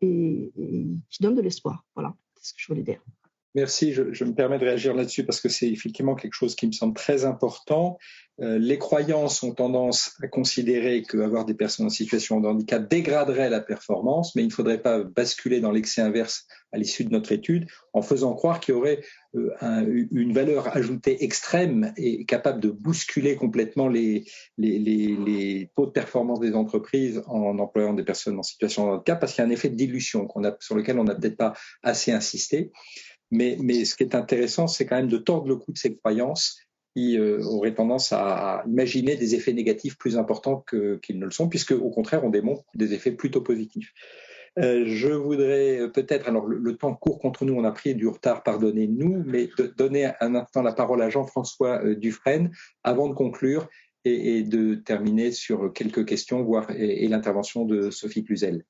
qui donne de l'espoir. Voilà, c'est ce que je voulais dire. Merci, je me permets de réagir là-dessus parce que c'est effectivement quelque chose qui me semble très important. Les croyances ont tendance à considérer qu'avoir des personnes en situation de handicap dégraderait la performance, mais il ne faudrait pas basculer dans l'excès inverse à l'issue de notre étude en faisant croire qu'il y aurait une valeur ajoutée extrême et capable de bousculer complètement les taux de performance des entreprises en employant des personnes en situation de handicap, parce qu'il y a un effet de dilution sur lequel on n'a peut-être pas assez insisté. Mais ce qui est intéressant, c'est quand même de tordre le cou de ces croyances qui auraient tendance à imaginer des effets négatifs plus importants qu'ils ne le sont, puisque au contraire, on démontre des effets plutôt positifs. Je voudrais peut-être, alors le temps court contre nous, on a pris du retard, pardonnez-nous, mais donner un instant la parole à Jean-François Dufresne avant de conclure et de terminer sur quelques questions, voire et l'intervention de Sophie Cluzel.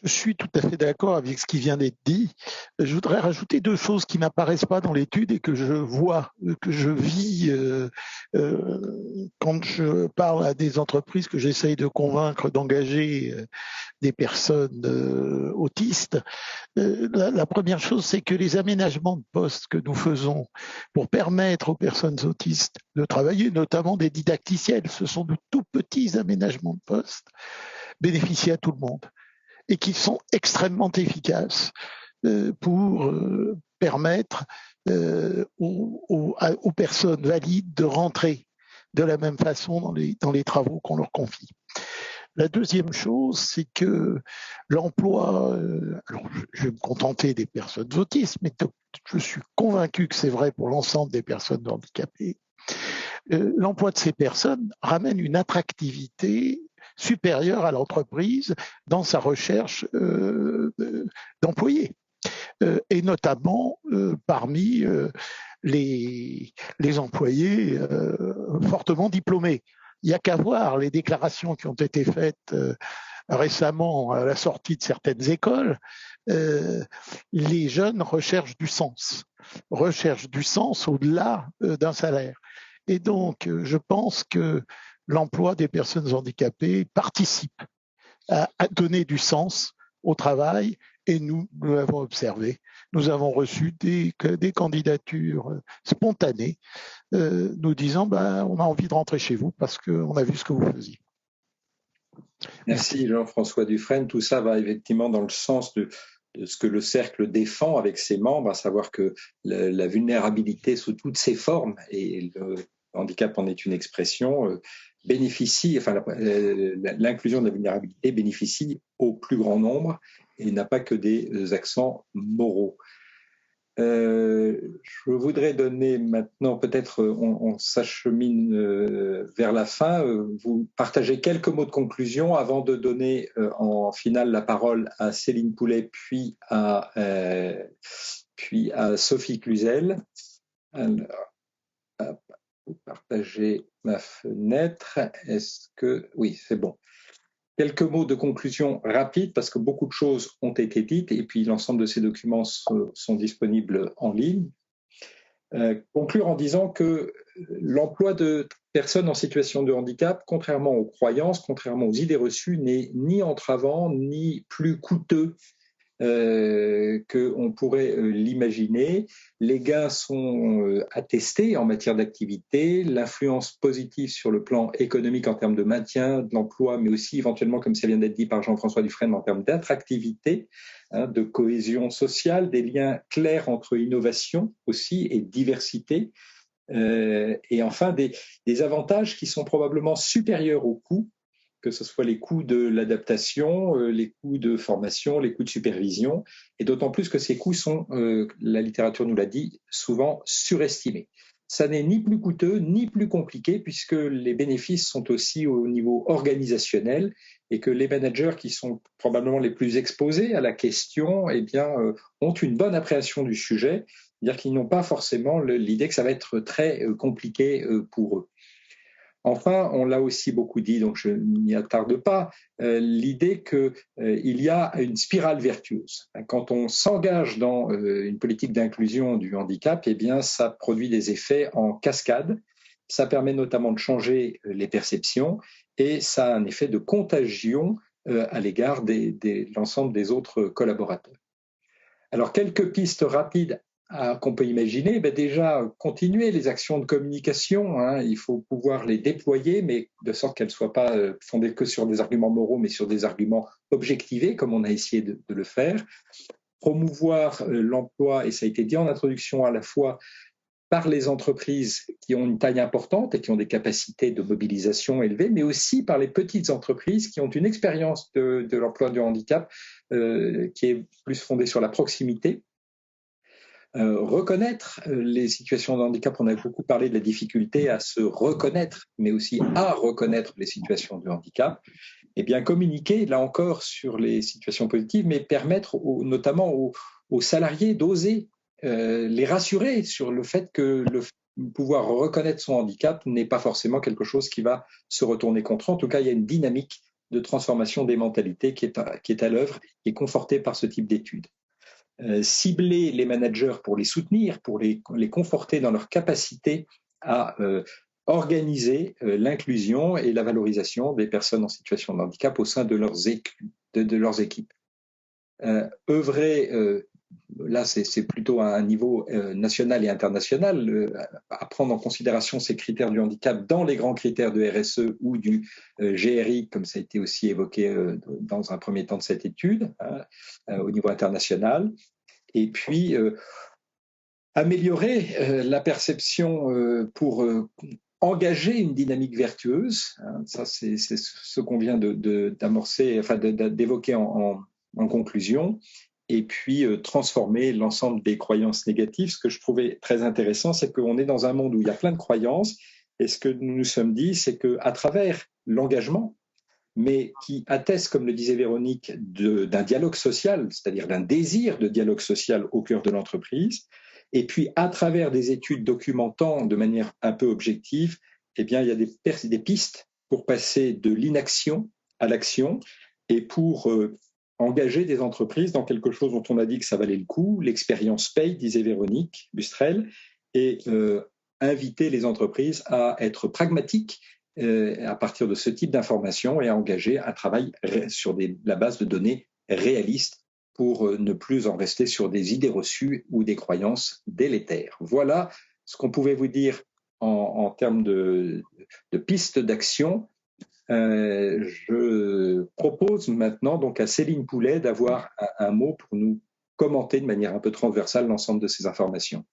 Je suis tout à fait d'accord avec ce qui vient d'être dit. Je voudrais rajouter deux choses qui n'apparaissent pas dans l'étude et que je vois, que je vis quand je parle à des entreprises que j'essaye de convaincre d'engager des personnes autistes. La première chose, c'est que les aménagements de poste que nous faisons pour permettre aux personnes autistes de travailler, notamment des didacticiels, ce sont de tout petits aménagements de poste, bénéficient à tout le monde et qui sont extrêmement efficaces pour permettre aux personnes valides de rentrer de la même façon dans les travaux qu'on leur confie. La deuxième chose, c'est que l'emploi, alors je vais me contenter des personnes autistes, mais je suis convaincu que c'est vrai pour l'ensemble des personnes handicapées. L'emploi de ces personnes ramène une attractivité supérieure à l'entreprise dans sa recherche d'employés, et notamment parmi les employés fortement diplômés. Il n'y a qu'à voir les déclarations qui ont été faites récemment à la sortie de certaines écoles. Les jeunes recherchent du sens au-delà d'un salaire. Et donc, je pense que l'emploi des personnes handicapées participe à donner du sens au travail, et nous l'avons observé. Nous avons reçu des candidatures spontanées nous disant on a envie de rentrer chez vous parce qu'on a vu ce que vous faisiez. Merci Jean-François Dufresne. Tout ça va effectivement dans le sens de ce que le cercle défend avec ses membres, à savoir que la vulnérabilité sous toutes ses formes, et le handicap en est une expression, bénéficie, enfin l'inclusion de la vulnérabilité bénéficie au plus grand nombre et n'a pas que des accents moraux. Je voudrais donner maintenant, peut-être on s'achemine vers la fin, vous partagez quelques mots de conclusion avant de donner en finale la parole à Céline Poulet puis à Sophie Cluzel. Alors, vous partagez ma fenêtre. Est-ce que... Oui, c'est bon. Quelques mots de conclusion rapides parce que beaucoup de choses ont été dites et puis l'ensemble de ces documents sont disponibles en ligne. Conclure en disant que l'emploi de personnes en situation de handicap, contrairement aux croyances, contrairement aux idées reçues, n'est ni entravant ni plus coûteux qu'on pourrait l'imaginer. Les gains sont attestés en matière d'activité, l'influence positive sur le plan économique en termes de maintien de l'emploi, mais aussi éventuellement, comme ça vient d'être dit par Jean-François Dufresne, en termes d'attractivité, de cohésion sociale, des liens clairs entre innovation aussi et diversité, et enfin des avantages qui sont probablement supérieurs aux coûts, que ce soit les coûts de l'adaptation, les coûts de formation, les coûts de supervision, et d'autant plus que ces coûts sont, la littérature nous l'a dit, souvent surestimés. Ça n'est ni plus coûteux, ni plus compliqué, puisque les bénéfices sont aussi au niveau organisationnel, et que les managers qui sont probablement les plus exposés à la question, eh bien, ont une bonne appréhension du sujet, c'est-à-dire qu'ils n'ont pas forcément l'idée que ça va être très compliqué pour eux. Enfin, on l'a aussi beaucoup dit, donc je n'y attarde pas, l'idée qu'il y a une spirale vertueuse. Quand on s'engage dans une politique d'inclusion du handicap, eh bien, ça produit des effets en cascade. Ça permet notamment de changer les perceptions et ça a un effet de contagion à l'égard de l'ensemble des autres collaborateurs. Alors, quelques pistes rapides qu'on peut imaginer, déjà continuer les actions de communication, il faut pouvoir les déployer, mais de sorte qu'elles ne soient pas fondées que sur des arguments moraux, mais sur des arguments objectivés, comme on a essayé de le faire. promouvoir l'emploi, et ça a été dit en introduction, à la fois par les entreprises qui ont une taille importante et qui ont des capacités de mobilisation élevées, mais aussi par les petites entreprises qui ont une expérience de l'emploi du handicap qui est plus fondée sur la proximité. Reconnaître les situations de handicap, on a beaucoup parlé de la difficulté à se reconnaître, mais aussi à reconnaître les situations de handicap. Et bien communiquer, là encore, sur les situations positives, mais permettre notamment aux salariés d'oser les rassurer sur le fait que pouvoir reconnaître son handicap n'est pas forcément quelque chose qui va se retourner contre. En tout cas, il y a une dynamique de transformation des mentalités qui est à l'œuvre, qui est confortée par ce type d'études. Cibler les managers pour les soutenir, pour les conforter dans leur capacité à organiser l'inclusion et la valorisation des personnes en situation de handicap au sein de leurs équipes. Œuvrer, là c'est plutôt à un niveau national et international, à prendre en considération ces critères du handicap dans les grands critères de RSE ou du GRI, comme ça a été aussi évoqué dans un premier temps de cette étude, au niveau international. Et puis, améliorer la perception pour engager une dynamique vertueuse. Ça, c'est ce qu'on vient d'amorcer, enfin d'évoquer en conclusion. Et puis, transformer l'ensemble des croyances négatives. Ce que je trouvais très intéressant, c'est qu'on est dans un monde où il y a plein de croyances. Et ce que nous nous sommes dit, c'est qu'à travers l'engagement, mais qui atteste, comme le disait Véronique, d'un dialogue social, c'est-à-dire d'un désir de dialogue social au cœur de l'entreprise, et puis à travers des études documentant de manière un peu objective, eh bien, il y a des pistes pour passer de l'inaction à l'action et pour engager des entreprises dans quelque chose dont on a dit que ça valait le coup, l'expérience paye, disait Véronique Bustrel, et inviter les entreprises à être pragmatiques à partir de ce type d'informations et à engager un travail sur la base de données réalistes pour ne plus en rester sur des idées reçues ou des croyances délétères. Voilà ce qu'on pouvait vous dire en termes de pistes d'action. Je propose maintenant donc à Céline Poulet d'avoir un mot pour nous commenter de manière un peu transversale l'ensemble de ces informations.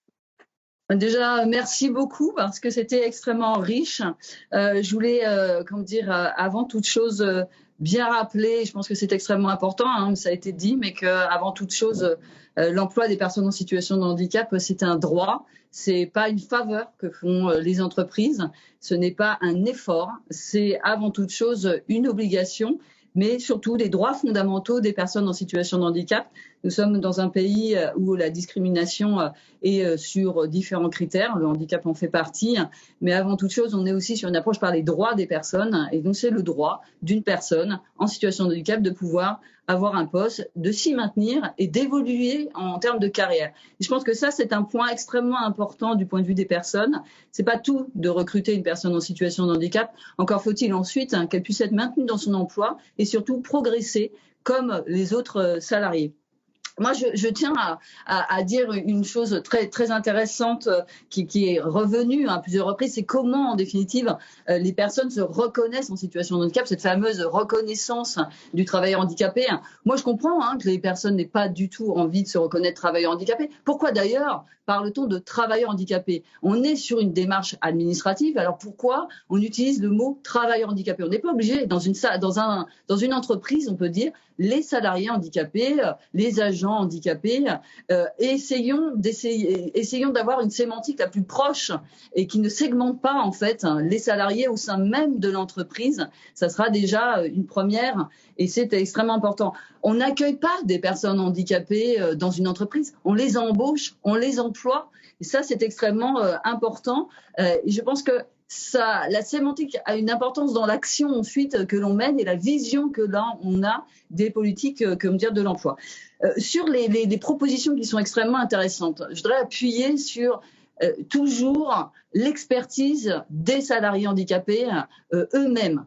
Déjà, merci beaucoup parce que c'était extrêmement riche. Je voulais, avant toute chose, bien rappeler, je pense que c'est extrêmement important, ça a été dit, mais qu'avant toute chose, l'emploi des personnes en situation de handicap, c'est un droit, c'est pas une faveur que font les entreprises, ce n'est pas un effort, c'est avant toute chose une obligation, mais surtout les droits fondamentaux des personnes en situation de handicap. Nous sommes dans un pays où la discrimination est sur différents critères, le handicap en fait partie, mais avant toute chose, on est aussi sur une approche par les droits des personnes, et donc c'est le droit d'une personne en situation de handicap de pouvoir avoir un poste, de s'y maintenir et d'évoluer en termes de carrière. Et je pense que ça, c'est un point extrêmement important du point de vue des personnes. C'est pas tout de recruter une personne en situation de handicap. Encore faut-il ensuite qu'elle puisse être maintenue dans son emploi et surtout progresser comme les autres salariés. Moi, je tiens à dire une chose très, très intéressante qui est revenue à plusieurs reprises, c'est comment, en définitive, les personnes se reconnaissent en situation de handicap, cette fameuse reconnaissance du travailleur handicapé. Moi, je comprends que les personnes n'aient pas du tout envie de se reconnaître travailleur handicapé. Pourquoi d'ailleurs parle-t-on de travailleur handicapé? On est sur une démarche administrative, alors pourquoi on utilise le mot travailleur handicapé? On n'est pas obligé, dans une entreprise, on peut dire les salariés handicapés, les agents handicapés, essayons d'avoir une sémantique la plus proche et qui ne segmente pas en fait les salariés au sein même de l'entreprise. Ça sera déjà une première et c'est extrêmement important. On n'accueille pas des personnes handicapées dans une entreprise, on les embauche, on les emploie et ça c'est extrêmement important et je pense que la sémantique a une importance dans l'action ensuite que l'on mène et la vision que là on a des politiques de l'emploi. Sur les propositions qui sont extrêmement intéressantes, je voudrais appuyer sur toujours l'expertise des salariés handicapés eux-mêmes.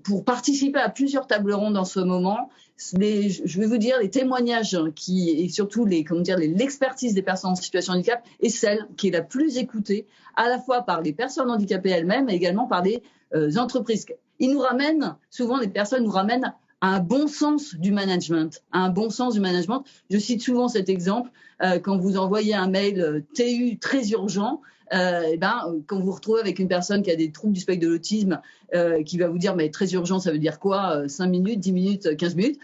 Pour participer à plusieurs tables rondes en ce moment, je vais vous dire les témoignages et surtout l'expertise des personnes en situation de handicap est celle qui est la plus écoutée à la fois par les personnes handicapées elles-mêmes et également par les entreprises. Souvent les personnes nous ramènent un bon sens du management. Je cite souvent cet exemple quand vous envoyez un mail TU très urgent. Quand vous vous retrouvez avec une personne qui a des troubles du spectre de l'autisme, qui va vous dire mais très urgent, ça veut dire quoi 5 minutes, 10 minutes, 15 minutes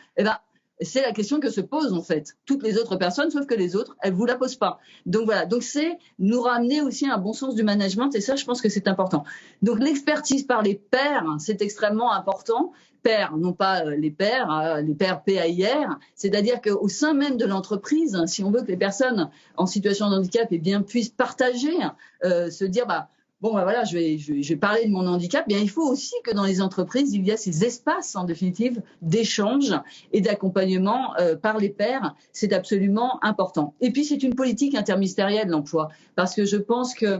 c'est la question que se posent en fait toutes les autres personnes, sauf que les autres, elles vous la posent pas. Donc voilà, donc c'est nous ramener aussi un bon sens du management, et ça, je pense que c'est important. Donc l'expertise par les pairs, c'est extrêmement important. Pairs, non pas les pairs PAIR, c'est-à-dire qu'au sein même de l'entreprise, si on veut que les personnes en situation de handicap puissent partager, se dire voilà, je vais parler de mon handicap. Bien, il faut aussi que dans les entreprises, il y a ces espaces, en définitive, d'échange et d'accompagnement par les pairs. C'est absolument important. Et puis, c'est une politique interministérielle, l'emploi, parce que je pense que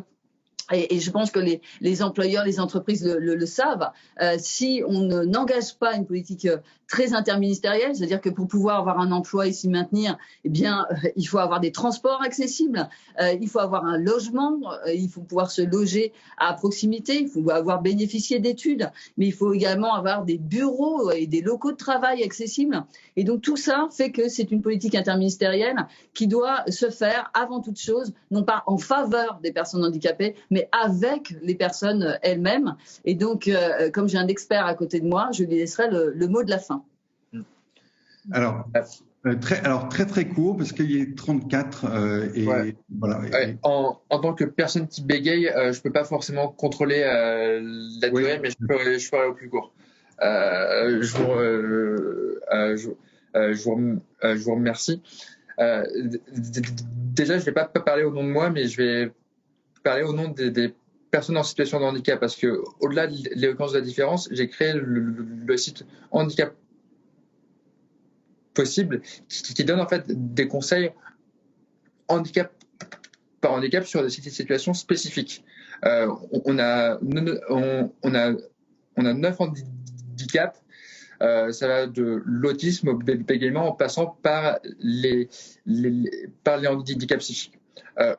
et je pense que les employeurs, les entreprises le savent. Si on n'engage pas une politique très interministérielle, c'est-à-dire que pour pouvoir avoir un emploi et s'y maintenir, il faut avoir des transports accessibles, il faut avoir un logement, il faut pouvoir se loger à proximité, il faut avoir bénéficié d'études, mais il faut également avoir des bureaux et des locaux de travail accessibles. Et donc tout ça fait que c'est une politique interministérielle qui doit se faire avant toute chose, non pas en faveur des personnes handicapées, mais avec les personnes elles-mêmes. Et donc, comme j'ai un expert à côté de moi, je lui laisserai le mot de la fin. Alors, très court, parce qu'il est 34 voilà. En tant que personne qui bégaye, je peux pas forcément contrôler la durée, mais je ferai au plus court. Je vous remercie. Déjà, je vais pas parler au nom de moi, mais je vais parler au nom des personnes en situation de handicap, parce que au-delà de l'éloquence de la différence, j'ai créé le site Handicap Possible qui donne en fait des conseils handicap par handicap sur des situations spécifiques. On a 9 handicaps. Ça va de l'autisme au bégaiement en passant par les handicaps psychiques.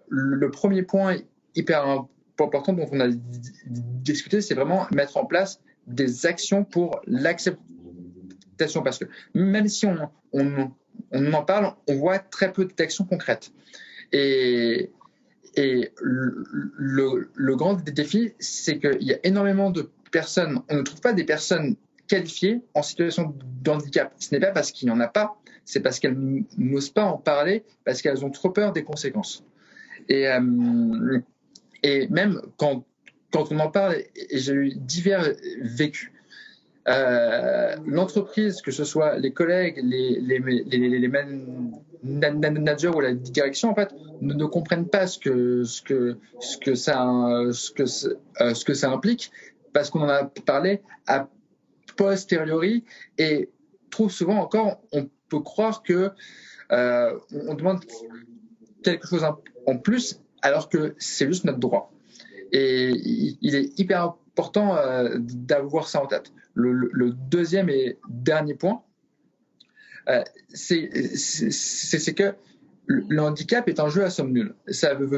Le premier point hyper important dont on a discuté, c'est vraiment mettre en place des actions pour l'acceptation, parce que même si on en parle, on voit très peu d'actions concrètes. Et le grand défi, c'est qu'il y a énormément de personnes, on ne trouve pas des personnes qualifiées en situation de handicap. Ce n'est pas parce qu'il n'y en a pas, c'est parce qu'elles n'osent pas en parler, parce qu'elles ont trop peur des conséquences. Et même quand on en parle, et j'ai eu divers vécus, l'entreprise, que ce soit les collègues, les managers ou la direction, en fait, ne comprennent pas ce que ça implique, parce qu'on en a parlé a posteriori, et trop souvent encore, on peut croire que on demande quelque chose en plus, alors que c'est juste notre droit. Et il est hyper important d'avoir ça en tête. Le deuxième et dernier point, c'est que le handicap est un jeu à somme nulle. Ça veut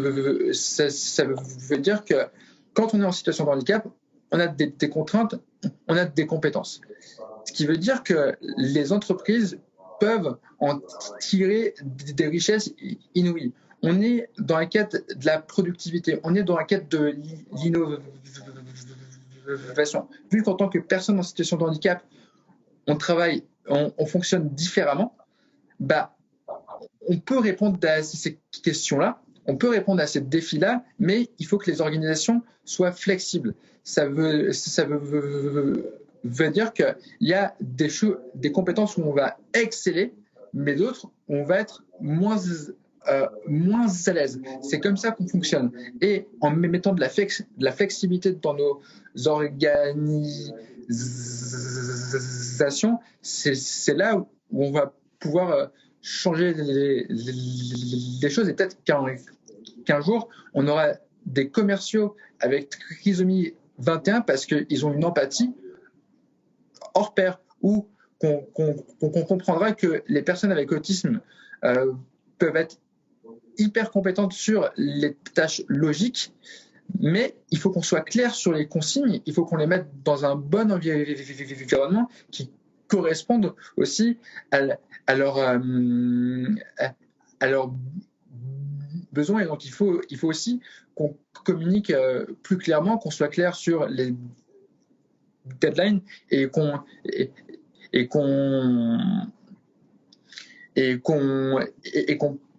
dire que quand on est en situation de handicap, on a des contraintes, on a des compétences. Ce qui veut dire que les entreprises peuvent en tirer des richesses inouïes. On est dans la quête de la productivité, on est dans la quête de l'innovation. Vu qu'en tant que personne en situation de handicap, on travaille, on fonctionne différemment, on peut répondre à ces questions-là, on peut répondre à ces défis-là, mais il faut que les organisations soient flexibles. Ça veut dire qu'il y a des compétences où on va exceller, mais d'autres où on va être moins à l'aise. C'est comme ça qu'on fonctionne. Et en mettant de la flexibilité dans nos organisations, c'est là où on va pouvoir changer les choses. Et peut-être qu'un jour, on aura des commerciaux avec trisomie 21 parce qu'ils ont une empathie hors pair, ou qu'on comprendra que les personnes avec autisme peuvent être hyper compétentes sur les tâches logiques, mais il faut qu'on soit clair sur les consignes, il faut qu'on les mette dans un bon environnement qui correspondent aussi à leurs besoins. Et donc, il faut aussi qu'on communique plus clairement, qu'on soit clair sur les deadlines et qu'on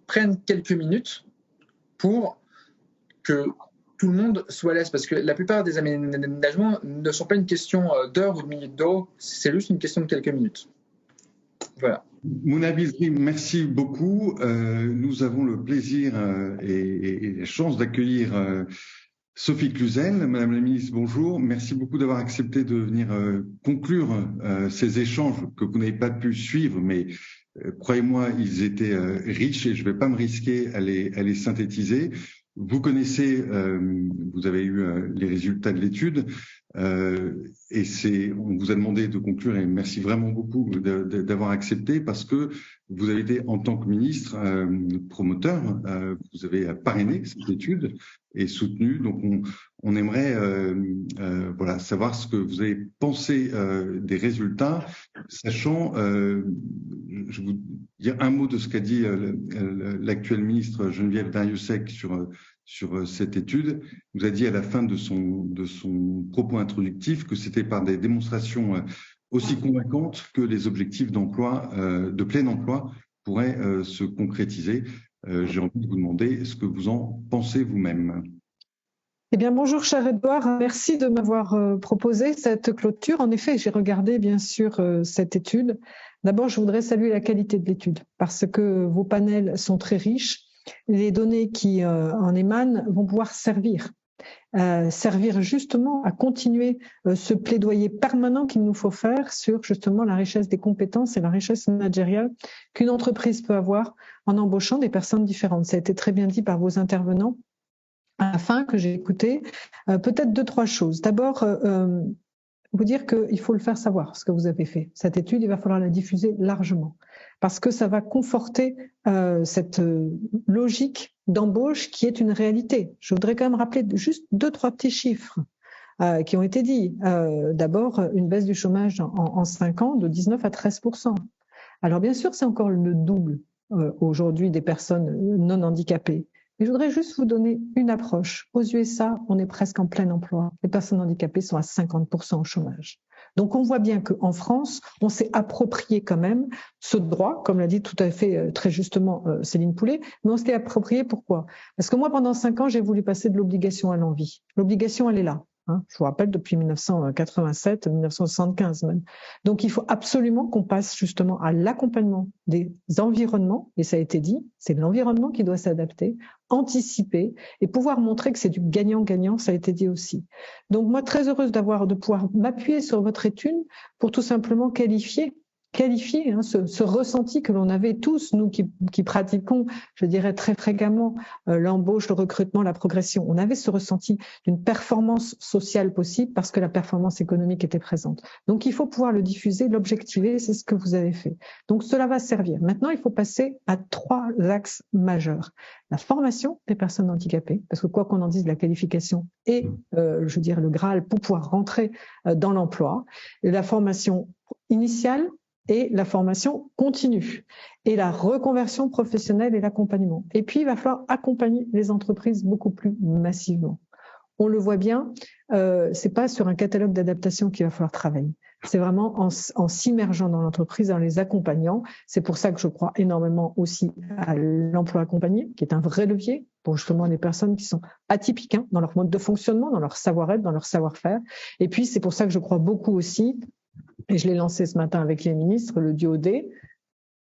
prenne quelques minutes pour que tout le monde soit à l'aise, parce que la plupart des aménagements ne sont pas une question d'heures ou de minutes d'eau, c'est juste une question de quelques minutes. Voilà. Mouna Bizri, merci beaucoup. Nous avons le plaisir et la chance d'accueillir Sophie Cluzel. Madame la ministre, bonjour. Merci beaucoup d'avoir accepté de venir conclure ces échanges que vous n'avez pas pu suivre, mais croyez-moi, ils étaient riches et je ne vais pas me risquer à les synthétiser. Vous connaissez, vous avez eu les résultats de l'étude et on vous a demandé de conclure et merci vraiment beaucoup d'avoir accepté parce que vous avez été en tant que ministre promoteur, vous avez parrainé cette étude et soutenu. Donc on aimerait voilà savoir ce que vous avez pensé des résultats, sachant, je vais vous dire un mot de ce qu'a dit l'actuelle ministre Geneviève Darrieussecq sur cette étude. Il nous a dit à la fin de son propos introductif que c'était par des démonstrations aussi convaincantes que les objectifs d'emploi, de plein emploi pourraient se concrétiser. J'ai envie de vous demander ce que vous en pensez vous-même. Eh bien, bonjour, cher Edouard. Merci de m'avoir proposé cette clôture. En effet, j'ai regardé, bien sûr, cette étude. D'abord, je voudrais saluer la qualité de l'étude parce que vos panels sont très riches. Les données qui en émanent vont pouvoir servir justement à continuer ce plaidoyer permanent qu'il nous faut faire sur justement la richesse des compétences et la richesse managériale qu'une entreprise peut avoir en embauchant des personnes différentes. Ça a été très bien dit par vos intervenants à la fin que j'ai écouté. Peut-être 2-3 choses. D'abord, vous dire qu'il faut le faire savoir, ce que vous avez fait. Cette étude, il va falloir la diffuser largement parce que ça va conforter cette logique d'embauche qui est une réalité. Je voudrais quand même rappeler juste 2-3 petits chiffres qui ont été dits. D'abord, une baisse du chômage en 5 ans de 19 à 13%. Alors bien sûr, c'est encore le double aujourd'hui des personnes non handicapées. Mais je voudrais juste vous donner une approche. Aux USA, on est presque en plein emploi. Les personnes handicapées sont à 50% au chômage. Donc on voit bien qu'en France, on s'est approprié quand même ce droit, comme l'a dit tout à fait très justement Céline Poulet, mais on s'est approprié pourquoi ? Parce que moi, pendant 5 ans, j'ai voulu passer de l'obligation à l'envie. L'obligation, elle est là. Je vous rappelle, depuis 1987, 1975 même. Donc, il faut absolument qu'on passe justement à l'accompagnement des environnements, et ça a été dit, c'est l'environnement qui doit s'adapter, anticiper et pouvoir montrer que c'est du gagnant-gagnant, ça a été dit aussi. Donc, moi, très heureuse de pouvoir m'appuyer sur votre étude pour tout simplement qualifier ce ressenti que l'on avait tous, nous qui pratiquons, je dirais très fréquemment, l'embauche, le recrutement, la progression. On avait ce ressenti d'une performance sociale possible parce que la performance économique était présente. Donc, il faut pouvoir le diffuser, l'objectiver, c'est ce que vous avez fait. Donc, cela va servir. Maintenant, il faut passer à 3 axes majeurs. La formation des personnes handicapées, parce que quoi qu'on en dise, la qualification est, je dirais, le Graal pour pouvoir rentrer dans l'emploi. La formation initiale, et la formation continue, et la reconversion professionnelle et l'accompagnement. Et puis, il va falloir accompagner les entreprises beaucoup plus massivement. On le voit bien, c'est pas sur un catalogue d'adaptation qu'il va falloir travailler. C'est vraiment en s'immergeant dans l'entreprise, en les accompagnant. C'est pour ça que je crois énormément aussi à l'emploi accompagné, qui est un vrai levier pour justement les personnes qui sont atypiques dans leur mode de fonctionnement, dans leur savoir-être, dans leur savoir-faire. Et puis, c'est pour ça que je crois beaucoup aussi, et je l'ai lancé ce matin avec les ministres, le DuoD,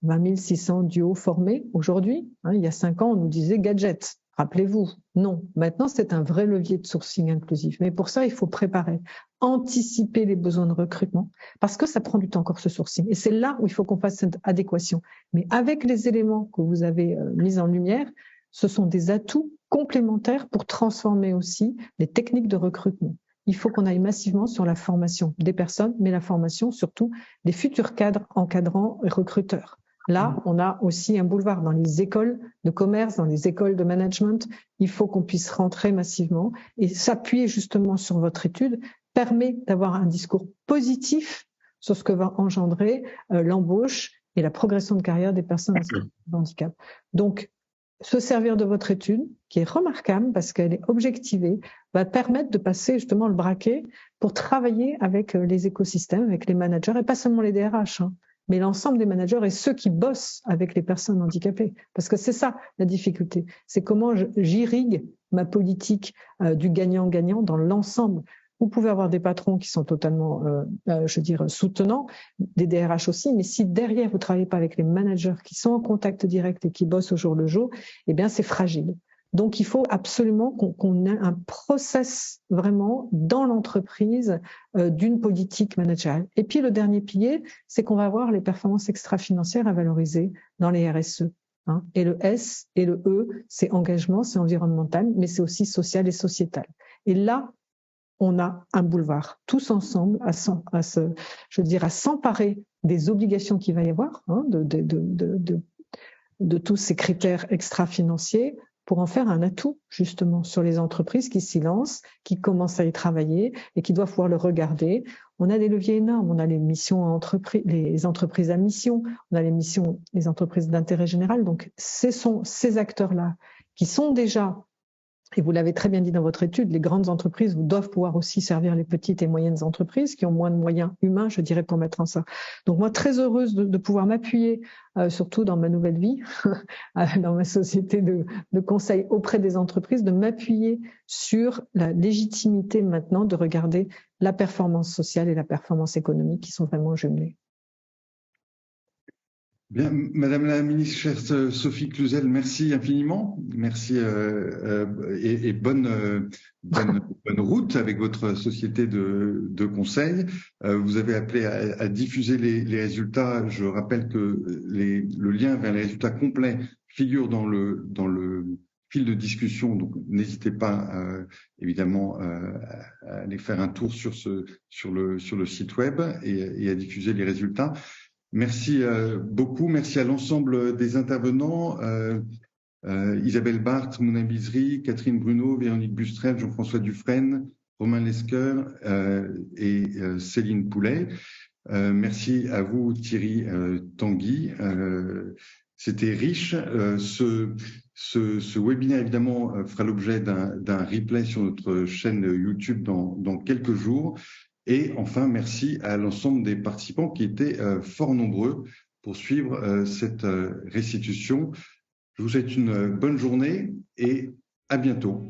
20 600 duos formés aujourd'hui. Il y a 5 ans, on nous disait gadget. Rappelez-vous, non. Maintenant, c'est un vrai levier de sourcing inclusif. Mais pour ça, il faut préparer, anticiper les besoins de recrutement, parce que ça prend du temps encore ce sourcing. Et c'est là où il faut qu'on fasse cette adéquation. Mais avec les éléments que vous avez mis en lumière, ce sont des atouts complémentaires pour transformer aussi les techniques de recrutement. Il faut qu'on aille massivement sur la formation des personnes, mais la formation surtout des futurs cadres encadrants et recruteurs. Là, on a aussi un boulevard dans les écoles de commerce, dans les écoles de management. Il faut qu'on puisse rentrer massivement et s'appuyer justement sur votre étude permet d'avoir un discours positif sur ce que va engendrer l'embauche et la progression de carrière des personnes en situation de handicap. Donc, se servir de votre étude, qui est remarquable parce qu'elle est objectivée, va permettre de passer justement le braquet pour travailler avec les écosystèmes, avec les managers, et pas seulement les DRH, mais l'ensemble des managers et ceux qui bossent avec les personnes handicapées. Parce que c'est ça la difficulté, c'est comment j'irrigue ma politique du gagnant-gagnant dans l'ensemble. Vous pouvez avoir des patrons qui sont totalement, soutenants, des DRH aussi, mais si derrière vous travaillez pas avec les managers qui sont en contact direct et qui bossent au jour le jour, eh bien c'est fragile. Donc il faut absolument qu'on ait un process vraiment dans l'entreprise d'une politique managériale. Et puis le dernier pilier, c'est qu'on va avoir les performances extra-financières à valoriser dans les RSE. Et le S et le E, c'est engagement, c'est environnemental, mais c'est aussi social et sociétal. Et là, on a un boulevard, tous ensemble, à s'emparer des obligations qu'il va y avoir, de tous ces critères extra-financiers, pour en faire un atout, justement, sur les entreprises qui s'y lancent, qui commencent à y travailler et qui doivent pouvoir le regarder. On a des leviers énormes, on a les missions les entreprises à mission, on a les entreprises d'intérêt général. Donc, ce sont ces acteurs-là qui sont déjà, et vous l'avez très bien dit dans votre étude, les grandes entreprises doivent pouvoir aussi servir les petites et moyennes entreprises qui ont moins de moyens humains, je dirais, pour mettre en ça. Donc moi, très heureuse de pouvoir m'appuyer, surtout dans ma nouvelle vie, dans ma société de conseil auprès des entreprises, de m'appuyer sur la légitimité maintenant de regarder la performance sociale et la performance économique qui sont vraiment jumelées. Bien, Madame la Ministre, chère Sophie Cluzel, merci infiniment. Merci et bonne route avec votre société de conseil. Vous avez appelé à diffuser les résultats. Je rappelle que le lien vers les résultats complets figure dans le fil de discussion. Donc, n'hésitez pas évidemment à aller faire un tour sur le site web et à diffuser les résultats. Merci beaucoup. Merci à l'ensemble des intervenants. Isabelle Barthes, Mouna Bizri, Catherine Bruno, Véronique Bustrel, Jean-François Dufresne, Romain Lesquer et Céline Poulet. Merci à vous, Thierry Tanguy. C'était riche. Ce webinaire, évidemment, fera l'objet d'un replay sur notre chaîne YouTube dans quelques jours. Et enfin, merci à l'ensemble des participants qui étaient fort nombreux pour suivre cette restitution. Je vous souhaite une bonne journée et à bientôt.